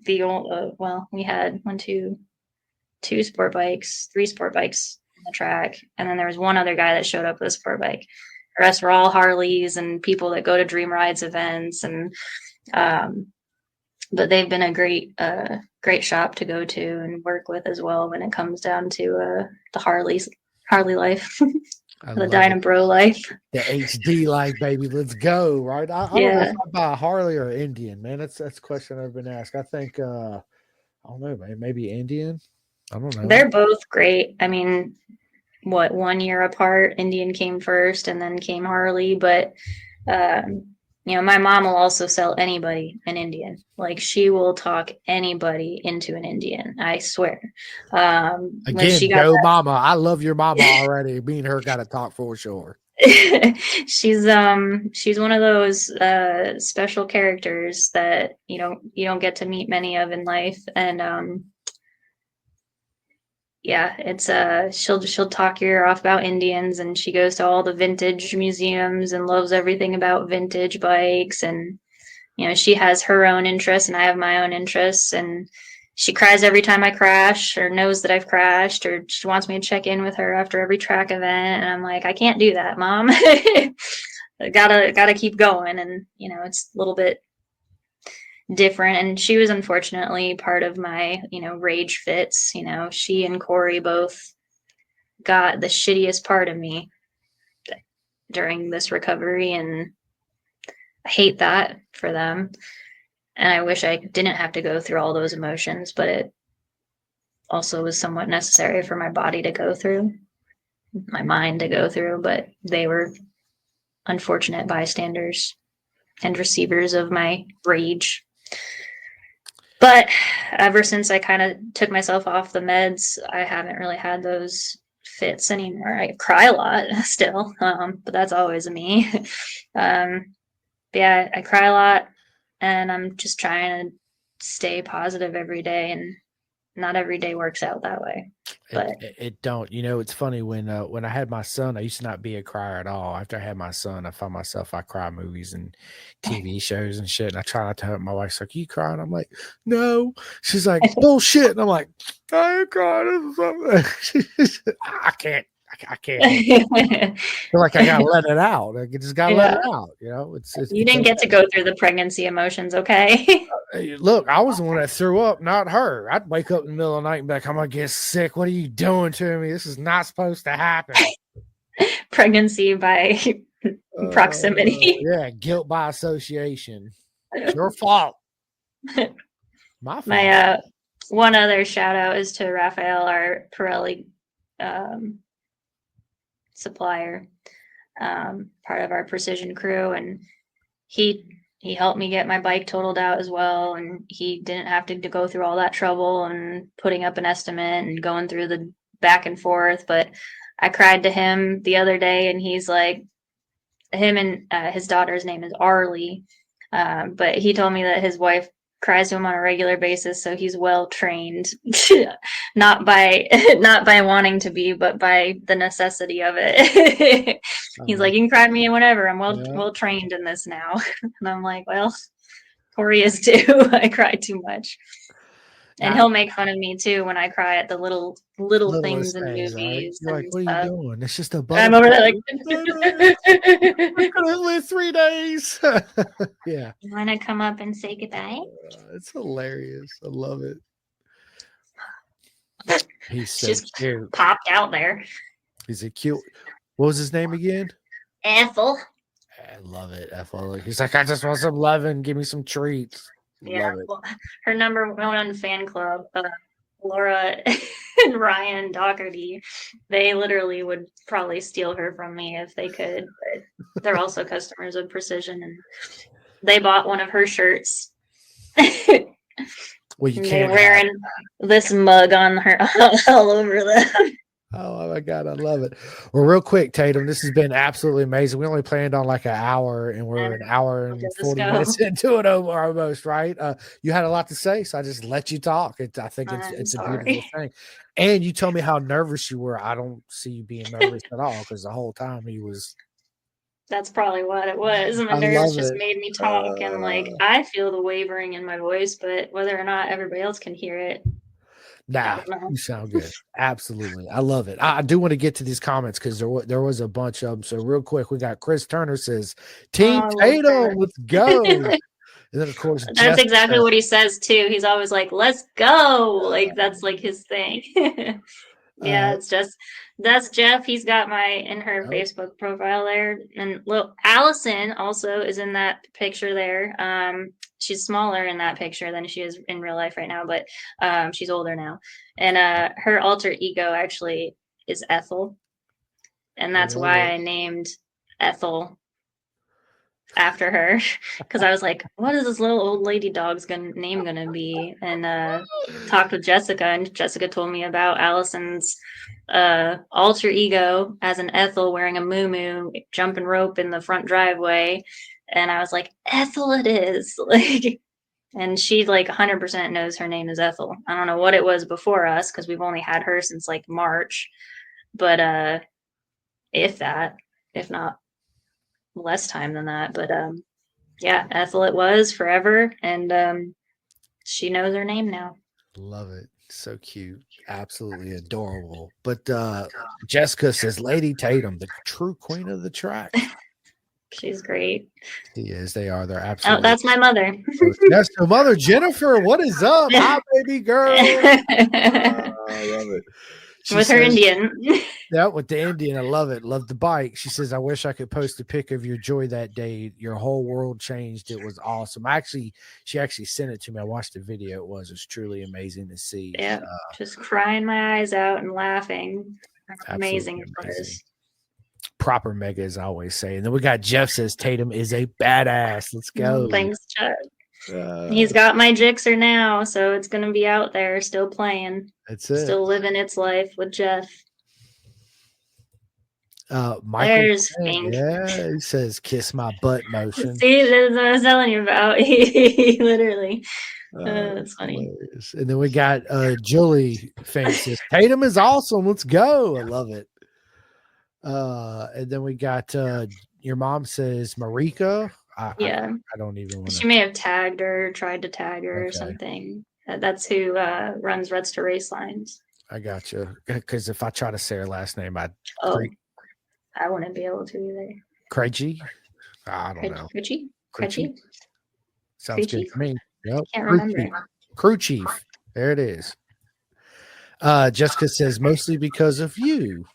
the old. Well, we had two sport bikes, three sport bikes on the track, and then there was one other guy that showed up with a sport bike. The rest were all Harleys and people that go to Dream Rides events, and but they've been a great shop to go to and work with as well when it comes down to the Harley life. The Dynabro life. The HD life, baby. Let's go. Right. I don't know if I buy a Harley or Indian, man. That's a question I've been asked. I think I don't know, man. Maybe Indian. I don't know. They're both great. I mean, 1 year apart? Indian came first and then came Harley, but my mom will also sell anybody an Indian. Like she will talk anybody into an Indian. I swear. Again, go mama. I love your mama already. Me and her got to talk for sure. She's one of those special characters that you don't get to meet many of in life, and it's she'll talk your ear off about Indians, and she goes to all the vintage museums and loves everything about vintage bikes, and she has her own interests and I have my own interests, and she cries every time I crash or knows that I've crashed, or she wants me to check in with her after every track event, and I'm like, I can't do that, Mom. gotta keep going, and it's a little bit different. And she was unfortunately part of my rage fits. She and Corey both got the shittiest part of me during this recovery, and I hate that for them, and I wish I didn't have to go through all those emotions, but it also was somewhat necessary for my body to go through, my mind to go through. But they were unfortunate bystanders and receivers of my rage. But ever since I kind of took myself off the meds, I haven't really had those fits anymore. I cry a lot still, but that's always a me. I cry a lot, and I'm just trying to stay positive every day, and not every day works out that way. But it don't. It's funny when I had my son, I used to not be a crier at all. After I had my son, I found myself, I cry movies and TV shows and shit. And I try not to hurt. My wife's like, "You crying?" I'm like, "No." She's like, "Bullshit." And I'm like, "I ain't crying." I can't. I feel like I gotta let it out. I just gotta let it out. It's you didn't get to go through the pregnancy emotions, okay? Look, I was the one that threw up, not her. I'd wake up in the middle of the night and be like, "I'm gonna get sick. What are you doing to me? This is not supposed to happen." Pregnancy by proximity. Yeah, guilt by association. It's your fault. My fault. My one other shout out is to Raphael, our Pirelli supplier, part of our precision crew, and he helped me get my bike totaled out as well, and he didn't have to go through all that trouble and putting up an estimate and going through the back and forth. But I cried to him the other day, and he's like, him and his daughter's name is Arlie, but he told me that his wife cries to him on a regular basis, so he's well trained, not by wanting to be, but by the necessity of it. He's like, you can cry to me whenever. I'm well trained in this now. And I'm like, well, Corey is too. I cry too much. And he'll make fun of me too when I cry at the little things in movies. Right? You're like, what are you doing? It's just a button. I'm over there like, we're gonna live 3 days. Yeah. You want to come up and say goodbye? It's hilarious. I love it. He's so just cute. Popped out there. He's a cute. What was his name again? Ethel. I love it. Ethel. He's like, I just want some loving. Give me some treats. Yeah, well, her number one fan club, Laura and Ryan Doherty, they literally would probably steal her from me if they could. But they're also customers of Precision, and they bought one of her shirts. Well, you can't. They're wearing this mug on her all over them. Oh my God, I love it. Well, real quick, Tatum, this has been absolutely amazing. We only planned on like an hour, and we're an hour and 40 minutes into it almost, right? You had a lot to say, so I just let you talk. I think it's a beautiful thing. And you told me how nervous you were. I don't see you being nervous at all, because the whole time he was. That's probably what it was. My nerves just made me talk, and like I feel the wavering in my voice, but whether or not everybody else can hear it. Nah, you sound good. Absolutely. I love it. I do want to get to these comments because there was a bunch of them. So real quick, we got Chris Turner says, Team Tatum, let's go. And then of course, that's exactly what he says too. He's always like, let's go. Like that's like his thing. Yeah, that's Jeff. He's got in her Facebook profile there. And look, Allison also is in that picture there. She's smaller in that picture than she is in real life right now, but she's older now. And her alter ego actually is Ethel. And that's why I named Ethel after her, because I was like, what is this little old lady dog's name gonna be? And talked with Jessica, and Jessica told me about Allison's alter ego as an Ethel wearing a muumuu, jumping rope in the front driveway. And I was like, Ethel it is. Like, and she like 100% knows her name is Ethel. I don't know what it was before us, because we've only had her since like March, but if not less time than that. But yeah, Ethel it was forever, and she knows her name now. Love it. So cute. Absolutely adorable. But Jessica says Lady Tatum, the true queen of the track. She's great. She is. They are. They're absolutely. Oh, that's my mother. That's her mother, Jennifer. What is up? Hi, baby girl. I love it. With her Indian. Yeah, with the Indian. I love it. Love the bike. She says, I wish I could post a pic of your joy that day. Your whole world changed. It was awesome. She actually sent it to me. I watched the video. It was truly amazing to see. Yeah, just crying my eyes out and laughing. Amazing it was. Proper mega, as I always say. And then we got Jeff says Tatum is a badass. Let's go. Thanks, Jeff. He's got my Gixxer now, so it's going to be out there still playing. That's it. Still living its life with Jeff. Michael, there's Pink. Yeah, he says kiss my butt motion. See, that's what I was telling you about. He literally. That's funny. Hilarious. And then we got Julie Fink says Tatum is awesome. Let's go. I love it. And then we got your mom says Marika. I don't even want to. She may have tagged her, tried to tag her or something. That's who runs Reds to Race Lines. I got you. Because if I try to say her last name, I wouldn't be able to either. Craigie? I don't know. Craigie? Sounds good to me. Yep. I can't remember. Crew chief. There it is. Jessica says mostly because of you.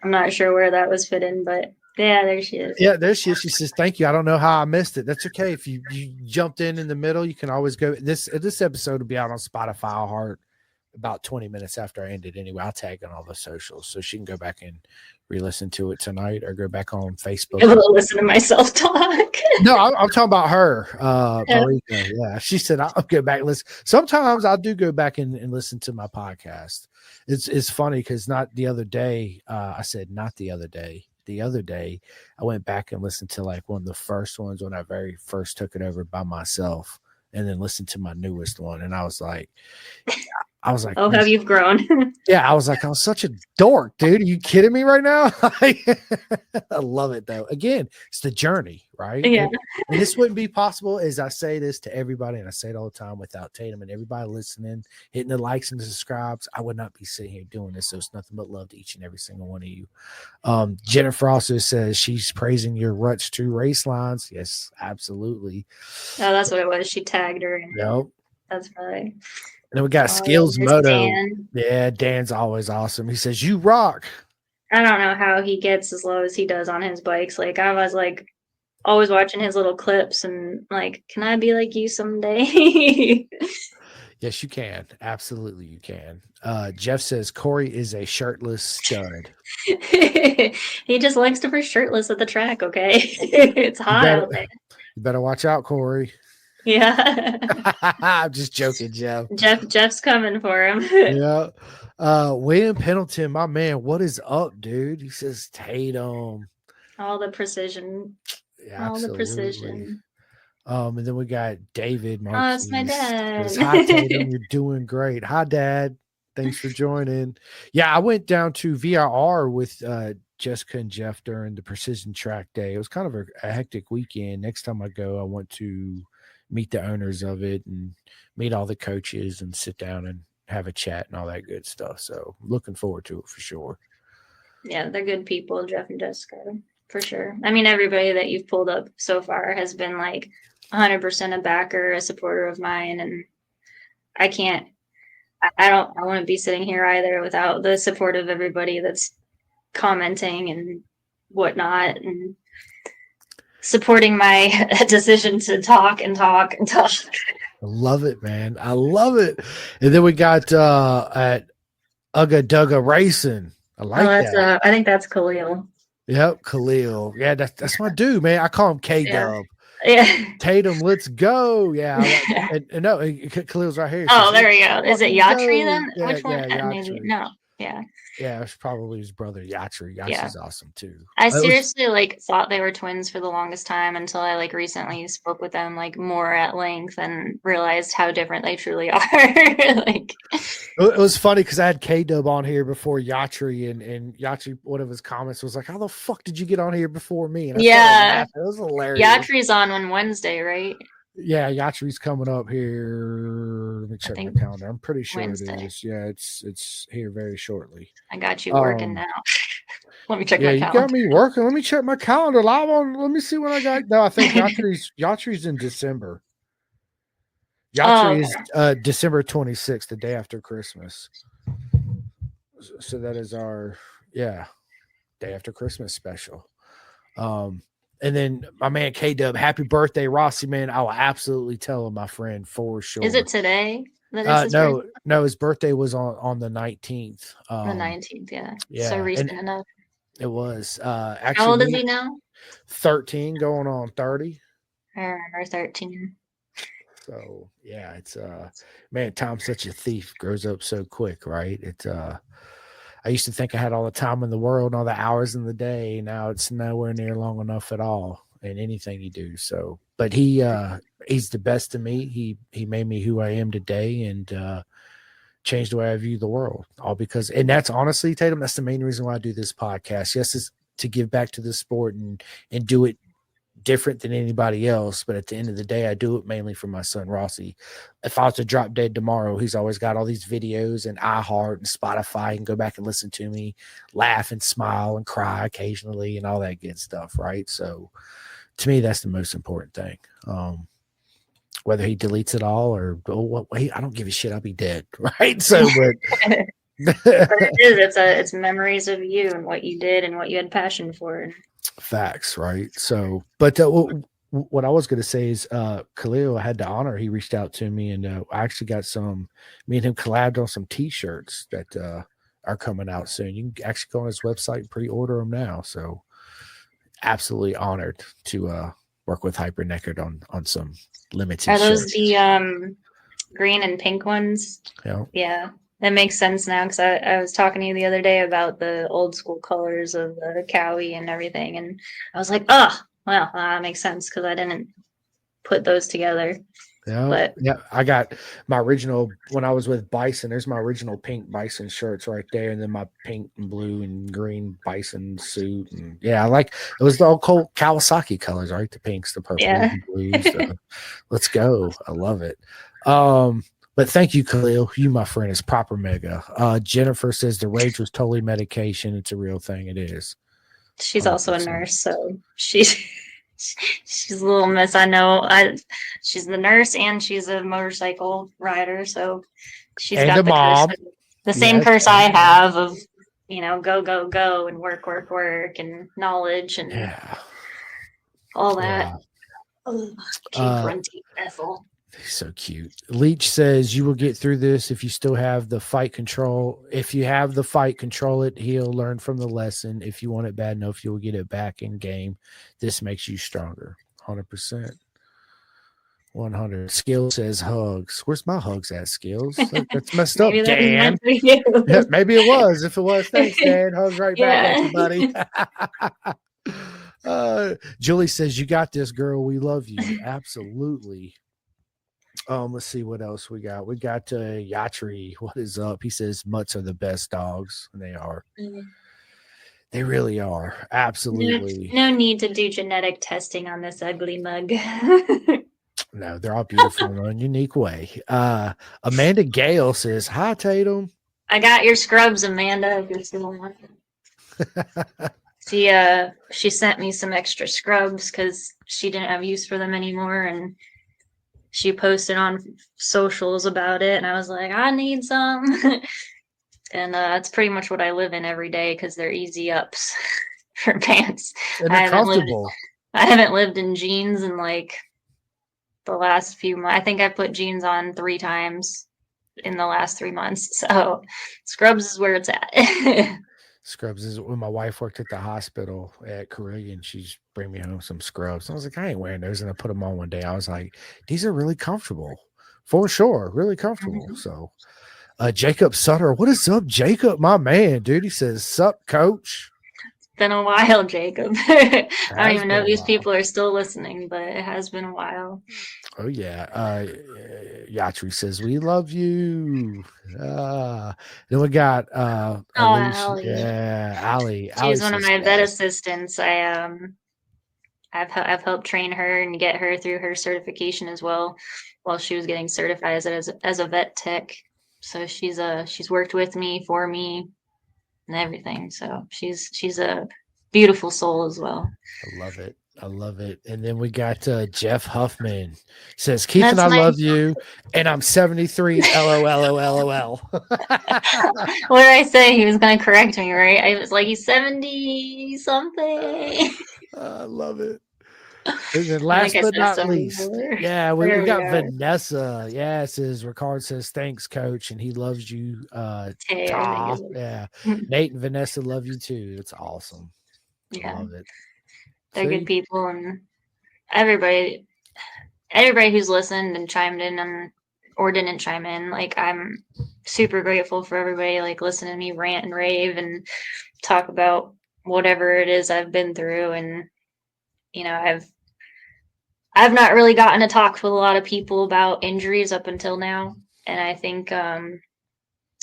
I'm not sure where that was fit in, but yeah, there she is. Yeah, there she is. She says, "Thank you. I don't know how I missed it. That's okay. If you jumped in the middle, you can always go. This episode will be out on Spotify Heart about 20 minutes after I ended. Anyway, I'll tag on all the socials so she can go back and re-listen to it tonight, or go back on Facebook. Able to listen to myself talk. No, I'm talking about her, Yeah. Marika. Yeah, she said I'll go back and listen. Sometimes I do go back and listen to my podcast. It's funny because not the other day. I said not the other day. The other day, I went back and listened to like one of the first ones when I very first took it over by myself, and then listened to my newest one, and I was like, Oh, how you've grown. yeah, I was such a dork, dude. Are you kidding me right now? I love it though. Again, it's the journey, right? Yeah. And this wouldn't be possible, as I say this to everybody, and I say it all the time, without Tatum and everybody listening, hitting the likes and the subscribes. I would not be sitting here doing this. So it's nothing but love to each and every single one of you. Jennifer also says she's praising your Ruts 2 race lines. Yes, absolutely. Oh, that's what it was. She tagged her. Yep. That's right. And then we got Skills there's Moto. Dan. Yeah, Dan's always awesome. He says, "You rock." I don't know how he gets as low as he does on his bikes. Like, I was like always watching his little clips and like, can I be like you someday? Yes, you can. Absolutely, you can. Jeff says Corey is a shirtless stud. He just likes to be shirtless at the track, okay? It's hot out there. You better watch out, Corey. Yeah. I'm just joking, Jeff. Jeff's coming for him. Yeah. William Pendleton, my man, what is up, dude? He says Tatum. All the precision. Yeah, All the absolutely. precision. And then we got David Marquis. Oh, it's my dad. Says, "Hi, Tatum. You're doing great." Hi, Dad. Thanks for joining. Yeah, I went down to VIR with Jessica and Jeff during the Precision Track Day. It was kind of a hectic weekend. Next time I go, I want to meet the owners of it and meet all the coaches and sit down and have a chat and all that good stuff. So looking forward to it for sure. Yeah, they're good people, Jeff and Jessica, for sure. I mean, everybody that you've pulled up so far has been like 100% a backer, a supporter of mine. And I wouldn't be sitting here either without the support of everybody that's commenting and whatnot and supporting my decision to talk and talk and talk. I love it, man. I love it. And then we got at Ugga Dugga Racing. I like that. I think that's Khalil. Yep, Khalil. Yeah, that's my dude, man. I call him K-Dub. Yeah. Tatum, let's go. Yeah. And no, Khalil's right here. Oh, there we go. Is it Yatri then? Yeah, Which one? yeah, Maybe. No. Yeah. Yeah, it's probably his brother Yatri. Yatri's awesome too. I seriously thought they were twins for the longest time until I recently spoke with them more at length and realized how different they truly are. It was funny because I had K-Dub on here before Yatri, and Yatri, one of his comments was like, "How the fuck did you get on here before me?" And it was hilarious. Yatri's on Wednesday, right? Yeah, Yatri's coming up here. Let me check my calendar. I'm pretty sure Wednesday. it is. Yeah, it's here very shortly. I got you working now. Let me check my calendar. Yeah, you got me working. Let me check my calendar live on. Let me see what I got. No, I think Yatri's in December. Yatri is December 26th, the day after Christmas. So that is our day after Christmas special. And then my man K-Dub, happy birthday, Rossi, man. I will absolutely tell him, my friend, for sure. Is it today? No, his birthday was on the 19th. The 19th, yeah. Yeah. So recent enough. It was. Actually, how old is he now? 13, going on 30. I remember 13. So yeah, it's man, time's such a thief, grows up so quick, right? It's I used to think I had all the time in the world and all the hours in the day. Now it's nowhere near long enough at all in anything you do. So, but he's the best to me. He made me who I am today and changed the way I view the world. All because, and that's honestly, Tatum, that's the main reason why I do this podcast. Yes, it's to give back to the sport and do it different than anybody else, but at the end of the day, I do it mainly for my son Rossi. If I was to drop dead tomorrow, he's always got all these videos and iHeart and Spotify, and go back and listen to me, laugh and smile and cry occasionally and all that good stuff, right? So to me, that's the most important thing. Whether he deletes it all or I don't give a shit, I'll be dead, right? So But it is. It's memories of you and what you did and what you had passion for. Facts, right? So, but what I was going to say is, Khalil had the honor. He reached out to me, and I actually got me and him collabed on some T-shirts that are coming out soon. You can actually go on his website and pre-order them now. So, absolutely honored to work with Hyper Neckard on some limited Are those shirts. the green and pink ones? Yeah. Yeah, that makes sense now because I was talking to you the other day about the old school colors of the Cowie and everything, and I was like, oh, well, that makes sense because I didn't put those together. But Yeah, I got my original when I was with Bison. There's my original pink Bison shirts right there, and then my pink and blue and green Bison suit. And yeah, I like it was the old Kawasaki colors, right? The pinks, the purples, yeah, the blues. Let's go! I love it. But thank you, Khalil. You, my friend, is proper mega. Jennifer says the rage was totally medication. It's a real thing. It is. she's also a 100%. nurse, so she's a little mess. I know. She's the nurse and she's a motorcycle rider, so she's And got a the mom. curse, the same Yes. curse I have of go go go and work and knowledge and Yeah. all that. Yeah. Ugh, cute grunty Ethel. He's so cute. Leech says you will get through this if you still have the fight control. If you have the fight, control it. He'll learn from the lesson. If you want it bad enough, you'll get it back in game. This makes you stronger. 100%. 100. Skill says hugs. Where's my hugs at, Skills? That's messed up, Maybe that was Dan. meant for you. Yeah, maybe it was. If it was, thanks, Dan. Hugs right back at you, Yeah. buddy. Julie says, you got this, girl. We love you. Absolutely. Let's see what else we got. We got Yatri. What is up? He says mutts are the best dogs, and they are. They really are. Absolutely. No need to do genetic testing on this ugly mug. No, they're all beautiful in their own unique way. Amanda Gale says, hi, Tatum. I got your scrubs, Amanda, if you're still on. She sent me some extra scrubs because she didn't have use for them anymore, and she posted on socials about it, and I was like, I need some. And that's pretty much what I live in every day because they're easy ups for pants. And they're comfortable. I haven't lived in jeans in like the last few months. I think I put jeans on 3 times in the last 3 months. So scrubs is where it's at. Scrubs is when my wife worked at the hospital at Carillion. She's bring me home some scrubs. I was like, I ain't wearing those. And I put them on one day. I was like, these are really comfortable for sure. Really comfortable. Mm-hmm. So Jacob Sutter, what is up, Jacob? My man, dude. He says, sup, coach? It's been a while, Jacob. I don't even know if these people are still listening, but it has been a while. Oh, yeah. Yatri says, we love you. Then we got Allie. Yeah, Allie. She's one of my vet assistants. I've helped train her and get her through her certification as well while she was getting certified as a vet tech. So she's worked with me, for me, and everything. So she's a beautiful soul as well. I love it. I love it. And then we got Jeff Huffman says, Keith and I love you. And I'm 73. LOL. What did I say? He was going to correct me, right? I was like, he's 70 something. I love it. And then last but not least, yeah, we got Vanessa. Yeah, says Ricard says, thanks, coach. And he loves you. Yeah. Nate and Vanessa love you too. It's awesome. Yeah. I love it. They're good people, and everybody who's listened and chimed in or didn't chime in, like, I'm super grateful for everybody like listening to me rant and rave and talk about whatever it is I've been through. And I've not really gotten to talk with a lot of people about injuries up until now, and I think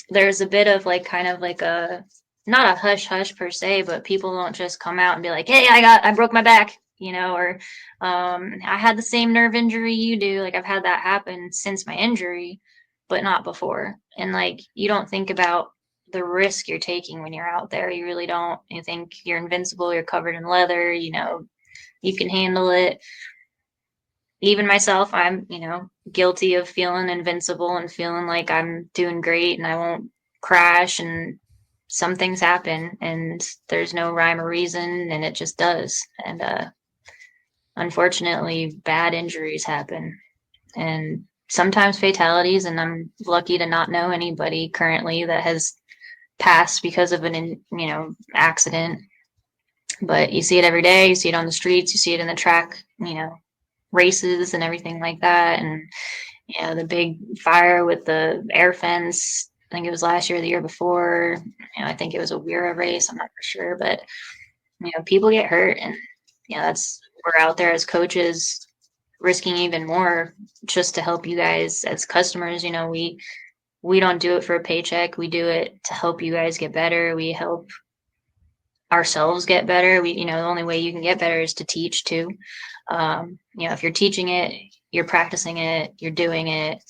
there's a bit of like kind of like a not a hush hush per se, but people don't just come out and be like, hey, I broke my back, or I had the same nerve injury you do. Like, I've had that happen since my injury, but not before. And like, you don't think about the risk you're taking when you're out there. You really don't. You think you're invincible, you're covered in leather, you can handle it. Even myself, I'm, guilty of feeling invincible and feeling like I'm doing great and I won't crash and some things happen, and there's no rhyme or reason, and it just does. And unfortunately, bad injuries happen, and sometimes fatalities. And I'm lucky to not know anybody currently that has passed because of an accident. But you see it every day. You see it on the streets. You see it in the track, races and everything like that. And the big fire with the air fence. I think it was last year or the year before. I think it was a Wira race. I'm not for sure, but people get hurt, and we're out there as coaches risking even more just to help you guys as customers. We don't do it for a paycheck. We do it to help you guys get better. We help ourselves get better. The only way you can get better is to teach too. If you're teaching it, you're practicing it, you're doing it.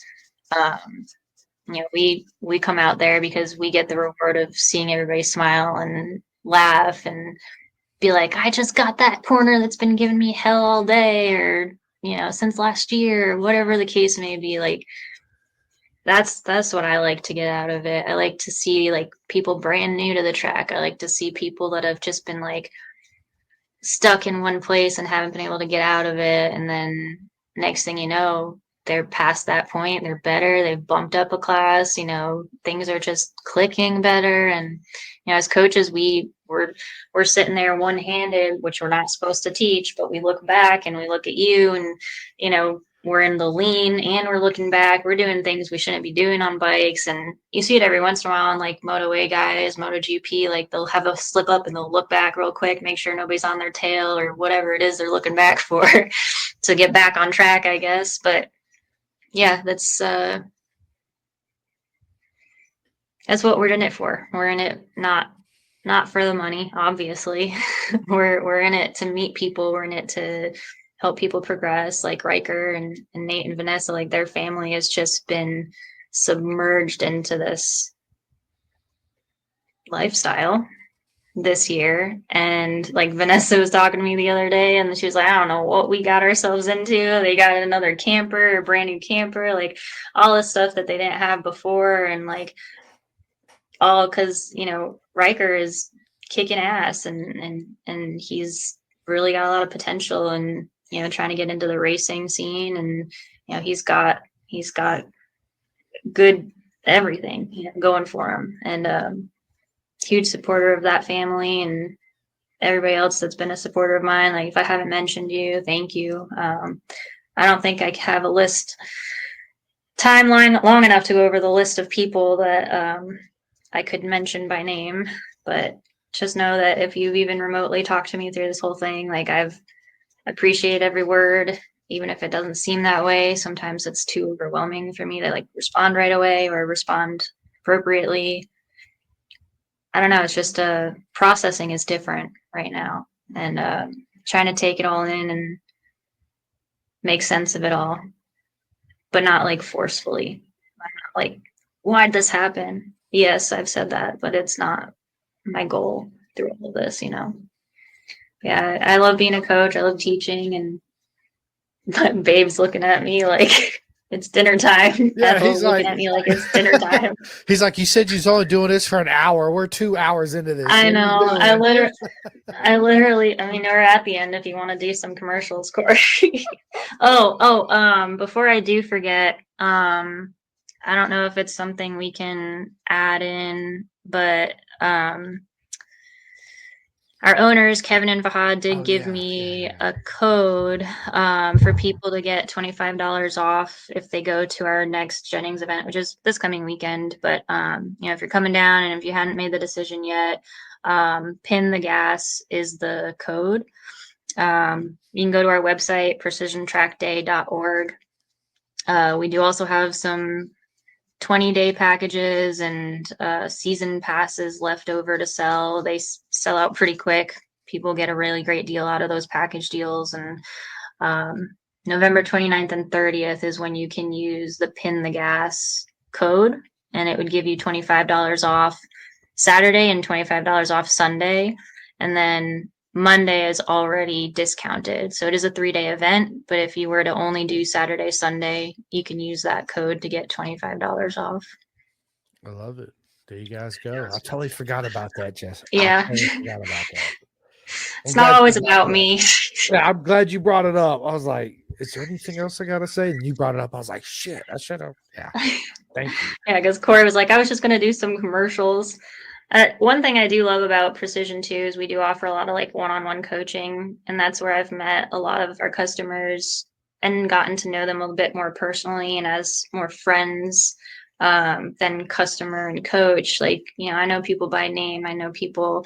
We come out there because we get the reward of seeing everybody smile and laugh and be like, I just got that corner that's been giving me hell all day, or since last year, or whatever the case may be. Like, that's what I like to get out of it. I like to see like people brand new to the track. I like to see people that have just been like stuck in one place and haven't been able to get out of it, and then next thing you know, they're past that point. They're better. They've bumped up a class. Things are just clicking better. And as coaches, we're sitting there one-handed, which we're not supposed to teach, but we look back and we look at you, and we're in the lean and we're looking back. We're doing things we shouldn't be doing on bikes. And you see it every once in a while on like Moto A guys, MotoGP, like they'll have a slip up and they'll look back real quick, make sure nobody's on their tail or whatever it is they're looking back for to get back on track, I guess. But yeah, that's what we're in it for. We're in it not for the money, obviously. we're in it to meet people. We're in it to help people progress, like Riker and Nate and Vanessa. Like, their family has just been submerged into this lifestyle this year. And like Vanessa was talking to me the other day, and she was like, I don't know what we got ourselves into. They got another camper, a brand new camper, like all this stuff that they didn't have before. And like, all because Riker is kicking ass, and he's really got a lot of potential, and trying to get into the racing scene. And he's got good everything going for him. And huge supporter of that family and everybody else that's been a supporter of mine. Like, if I haven't mentioned you, thank you. I don't think I have a timeline long enough to go over the list of people that I could mention by name, but just know that if you've even remotely talked to me through this whole thing, like, I've appreciated every word, even if it doesn't seem that way. Sometimes it's too overwhelming for me to like respond right away or respond appropriately. I don't know. It's just processing is different right now, and trying to take it all in and make sense of it all, but not like forcefully. I'm not like, why'd this happen? Yes, I've said that, but it's not my goal through all of this, Yeah, I love being a coach. I love teaching, and Babe's looking at me like it's dinner time. Yeah, He's looking at me like it's dinner time. He's like, you said you was only doing this for an hour. We're 2 hours into this. I know. I literally. I mean, we're at the end if you want to do some commercials, Corey. Before I do forget, I don't know if it's something we can add in, but our owners, Kevin and Fahad, did give me a code for people to get $25 off if they go to our next Jennings event, which is this coming weekend. But if you're coming down and if you hadn't made the decision yet, Pin the Gas is the code. You can go to our website, precisiontrackday.org. We do also have some 20-day packages and season passes left over to sell. They sell out pretty quick. People get a really great deal out of those package deals. And November 29th and 30th is when you can use the Pin the Gas code, and it would give you $25 off Saturday and $25 off Sunday. And then Monday is already discounted. So it is a 3-day event, but if you were to only do Saturday, Sunday, you can use that code to get $25 off. I love it. There you guys go. I totally forgot about that, Jess. Yeah. I totally forgot about that. It's not always about me. me. Yeah, I'm glad you brought it up. I was like, is there anything else I gotta say? And you brought it up. I was like, shit, I should have. Yeah. Thank you. Yeah, because Corey was like, I was just going to do some commercials. One thing I do love about Precision too is we do offer a lot of like one-on-one coaching, and that's where I've met a lot of our customers and gotten to know them a bit more personally and as more friends than customer and coach. Like, you know, I know people by name. I know people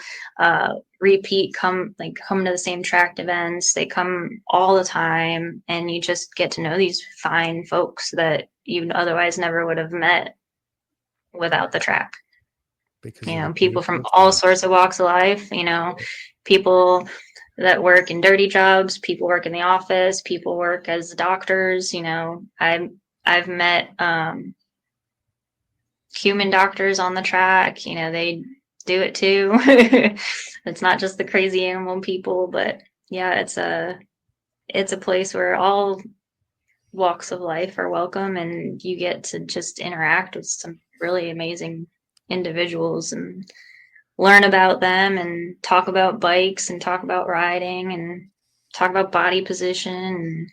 repeat, come to the same tracked events. They come all the time, and you just get to know these fine folks that you otherwise never would have met without the track. Because You know, people from all sorts of walks of life, you know, people that work in dirty jobs, people work in the office, people work as doctors. You know, I've met human doctors on the track. You know, they do it too. It's not just the crazy animal people, but yeah, it's a place where all walks of life are welcome, and you get to just interact with some really amazing individuals and learn about them and talk about bikes and talk about riding and talk about body position and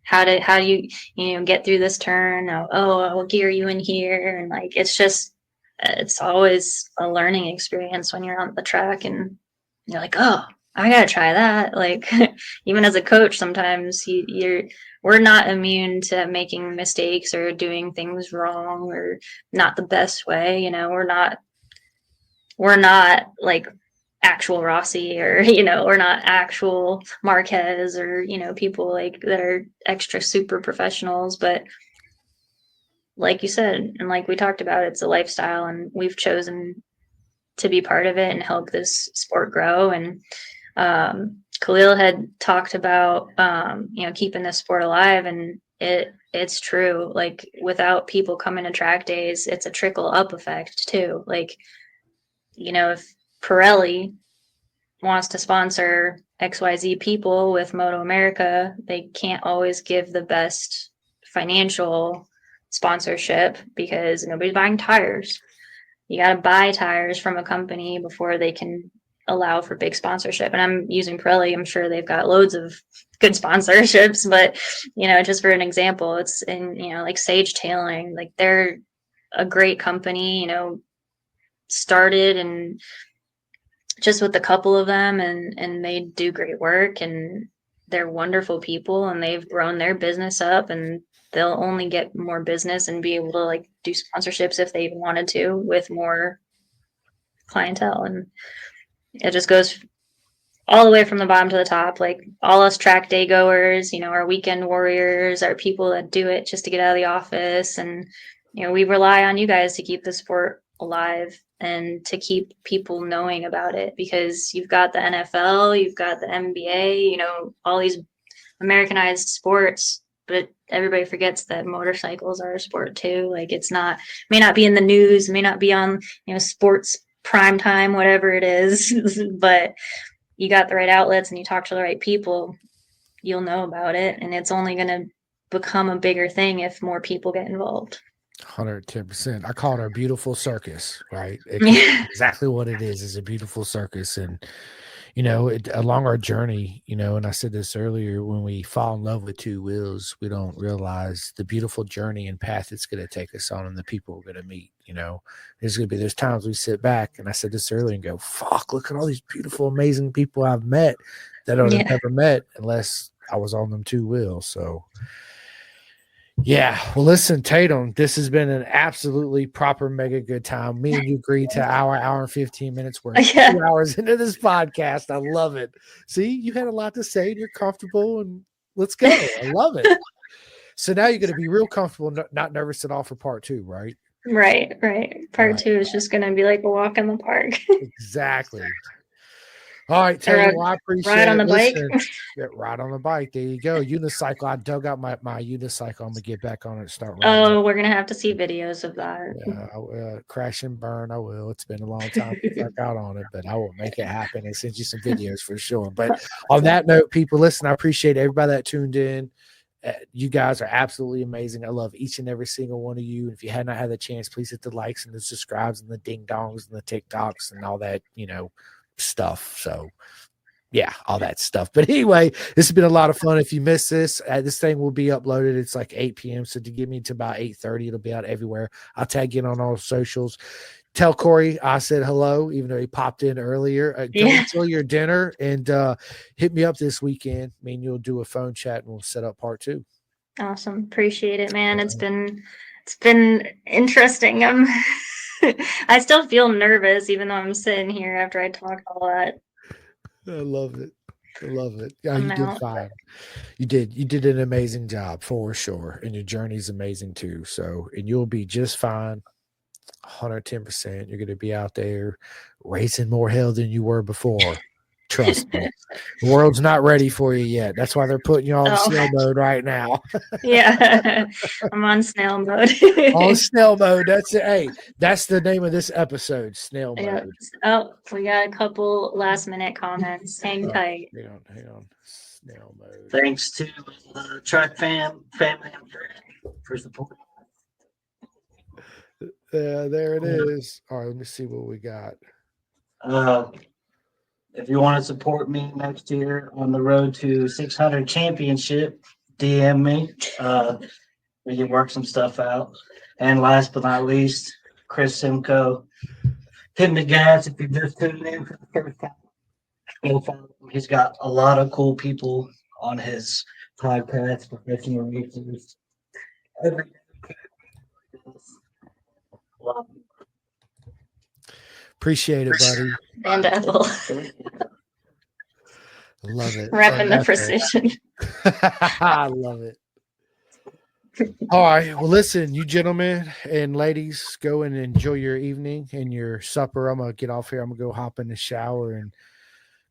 how do you get through this turn. I'll gear you in here, and like it's always a learning experience when you're on the track and you're like, oh, I gotta try that. Like even as a coach, sometimes we're not immune to making mistakes or doing things wrong or not the best way. You know, we're not like actual Rossi or, you know, we're not actual Marquez or, you know, people like that are extra super professionals. But like you said, and like we talked about, it's a lifestyle, and we've chosen to be part of it and help this sport grow. And Khalil had talked about, you know, keeping this sport alive, and it's true. Like without people coming to track days, it's a trickle up effect too. Like, you know, if Pirelli wants to sponsor XYZ people with Moto America, they can't always give the best financial sponsorship because nobody's buying tires. You got to buy tires from a company before they can allow for big sponsorship. And I'm using Pirelli. I'm sure they've got loads of good sponsorships, but, you know, just for an example, it's in, you know, like Sage Tailoring, like they're a great company, you know, started and just with a couple of them, and they do great work, and they're wonderful people, and they've grown their business up, and they'll only get more business and be able to like do sponsorships if they even wanted to with more clientele. And it just goes all the way from the bottom to the top. Like all us track day goers, you know, our weekend warriors, our people that do it just to get out of the office. And, you know, we rely on you guys to keep the sport alive and to keep people knowing about it, because you've got the NFL, you've got the NBA, you know, all these Americanized sports, but everybody forgets that motorcycles are a sport too. Like it's not, may not be in the news, may not be on, you know, sports prime time, whatever it is, but you got the right outlets and you talk to the right people, you'll know about it. And it's only going to become a bigger thing if more people get involved. 110%. I call it our beautiful circus, right? Yeah. Exactly what it is a beautiful circus. And, you know, along our journey, you know, and I said this earlier, when we fall in love with two wheels, we don't realize the beautiful journey and path it's going to take us on and the people we're going to meet. You know, there's times we sit back, and I said this earlier, and go, fuck, look at all these beautiful, amazing people I've met that I would have never met unless I was on them two wheels. So, yeah. Well, listen, Tatum, this has been an absolutely proper mega good time. Me and you agreed to hour and 15 minutes. We're 2 hours into this podcast. I love it. See, you had a lot to say and you're comfortable, and let's go. I love it. So now you're going to be real comfortable, not nervous at all for part 2, right? Right. Part 2 is just going to be like a walk in the park. Exactly. All right, Tatum, well, I appreciate ride on the bike. Yeah, ride on the bike. There you go. Unicycle. I dug out my unicycle. I'm gonna get back on it and start riding. Oh, we're gonna have to see videos of that. Yeah, crash and burn. I will. It's been a long time since I got on it, but I will make it happen and send you some videos for sure. But on that note, people, listen, I appreciate everybody that tuned in. You guys are absolutely amazing. I love each and every single one of you. And if you had not had the chance, please hit the likes and the subscribes and the ding dongs and the TikToks and all that, stuff. So yeah, all that stuff. But anyway, this has been a lot of fun. If you missed this, this thing will be uploaded. It's like 8 p.m. So to give me to about 8:30, it'll be out everywhere. I'll tag in on all socials. Tell Corey I said hello, even though he popped in earlier. Go enjoy your dinner and hit me up this weekend. I mean, you'll do a phone chat and we'll set up part 2. Awesome. Appreciate it, man. It's been interesting. I still feel nervous, even though I'm sitting here after I talked all that. I love it. Yeah, you did fine. You did an amazing job for sure. And your journey's amazing too. So, and you'll be just fine. 110%. You're going to be out there raising more hell than you were before. Trust me. The world's not ready for you yet. That's why they're putting you on snail mode right now. Yeah. I'm on snail mode. On snail mode. That's it. Hey, that's the name of this episode, snail mode. Yeah. Oh, we got a couple last minute comments. Hang tight. Hang on. Snail mode. Thanks to Track family for support. There it is. All right, let me see what we got. If you want to support me next year on the road to 600 championship, DM me. We can work some stuff out. And last but not least, Chris Simcoe. Pin the gas if you just tuned in for the first time. He's got a lot of cool people on his podcast, professional racers. Appreciate it, buddy. And Ethel. Love it. Repping the precision. I love it. All right. Well, listen, you gentlemen and ladies, go and enjoy your evening and your supper. I'm going to get off here. I'm going to go hop in the shower and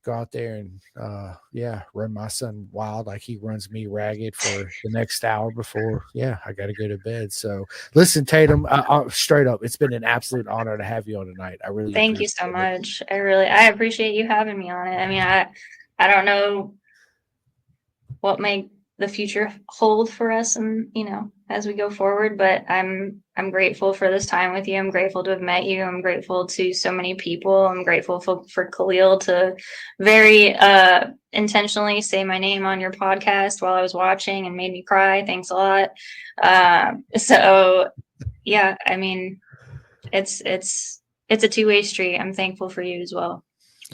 go out there and run my son wild like he runs me ragged for the next hour before I got to go to bed. So listen, Tatum, straight up, it's been an absolute honor to have you on tonight. I really thank you so much. I appreciate you having me on it. I mean, I don't know what may the future hold for us and as we go forward, but I'm grateful for this time with you. I'm grateful to have met you. I'm grateful to so many people. I'm grateful for Khalil to very intentionally say my name on your podcast while I was watching and made me cry. Thanks a lot. So yeah, I mean, it's a two-way street. I'm thankful for you as well.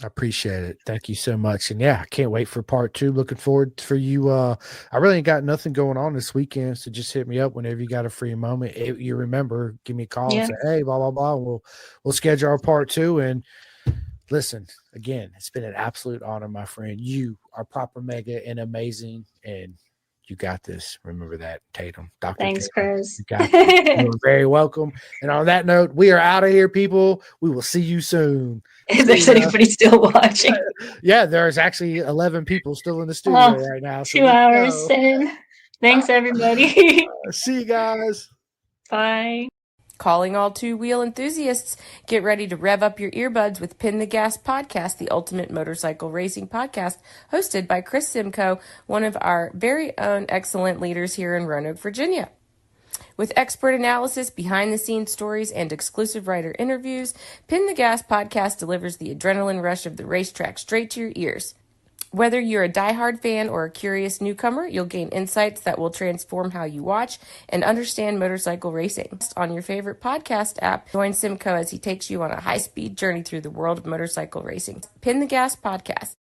I appreciate it. Thank you so much. And I can't wait for part 2. Looking forward for you. I really ain't got nothing going on this weekend. So just hit me up whenever you got a free moment. You remember, give me a call and say, hey, blah, blah, blah. We'll schedule our part 2. And listen, again, it's been an absolute honor, my friend. You are proper mega and amazing. And you got this. Remember that, Tatum. Dr. Thanks, Tatum. Chris. You got this. You're very welcome. And on that note, we are out of here, people. We will see you soon. If there's anybody still watching. Yeah, there's actually 11 people still in the studio right now. So 2 hours in. Thanks, everybody. See you guys. Bye. Calling all two-wheel enthusiasts, get ready to rev up your earbuds with Pin the Gas Podcast, the ultimate motorcycle racing podcast, hosted by Chris Simcoe, one of our very own excellent leaders here in Roanoke, Virginia. With expert analysis, behind-the-scenes stories, and exclusive writer interviews, Pin the Gas Podcast delivers the adrenaline rush of the racetrack straight to your ears. Whether you're a diehard fan or a curious newcomer, you'll gain insights that will transform how you watch and understand motorcycle racing. On your favorite podcast app, join Simcoe as he takes you on a high-speed journey through the world of motorcycle racing. Pin the Gas Podcast.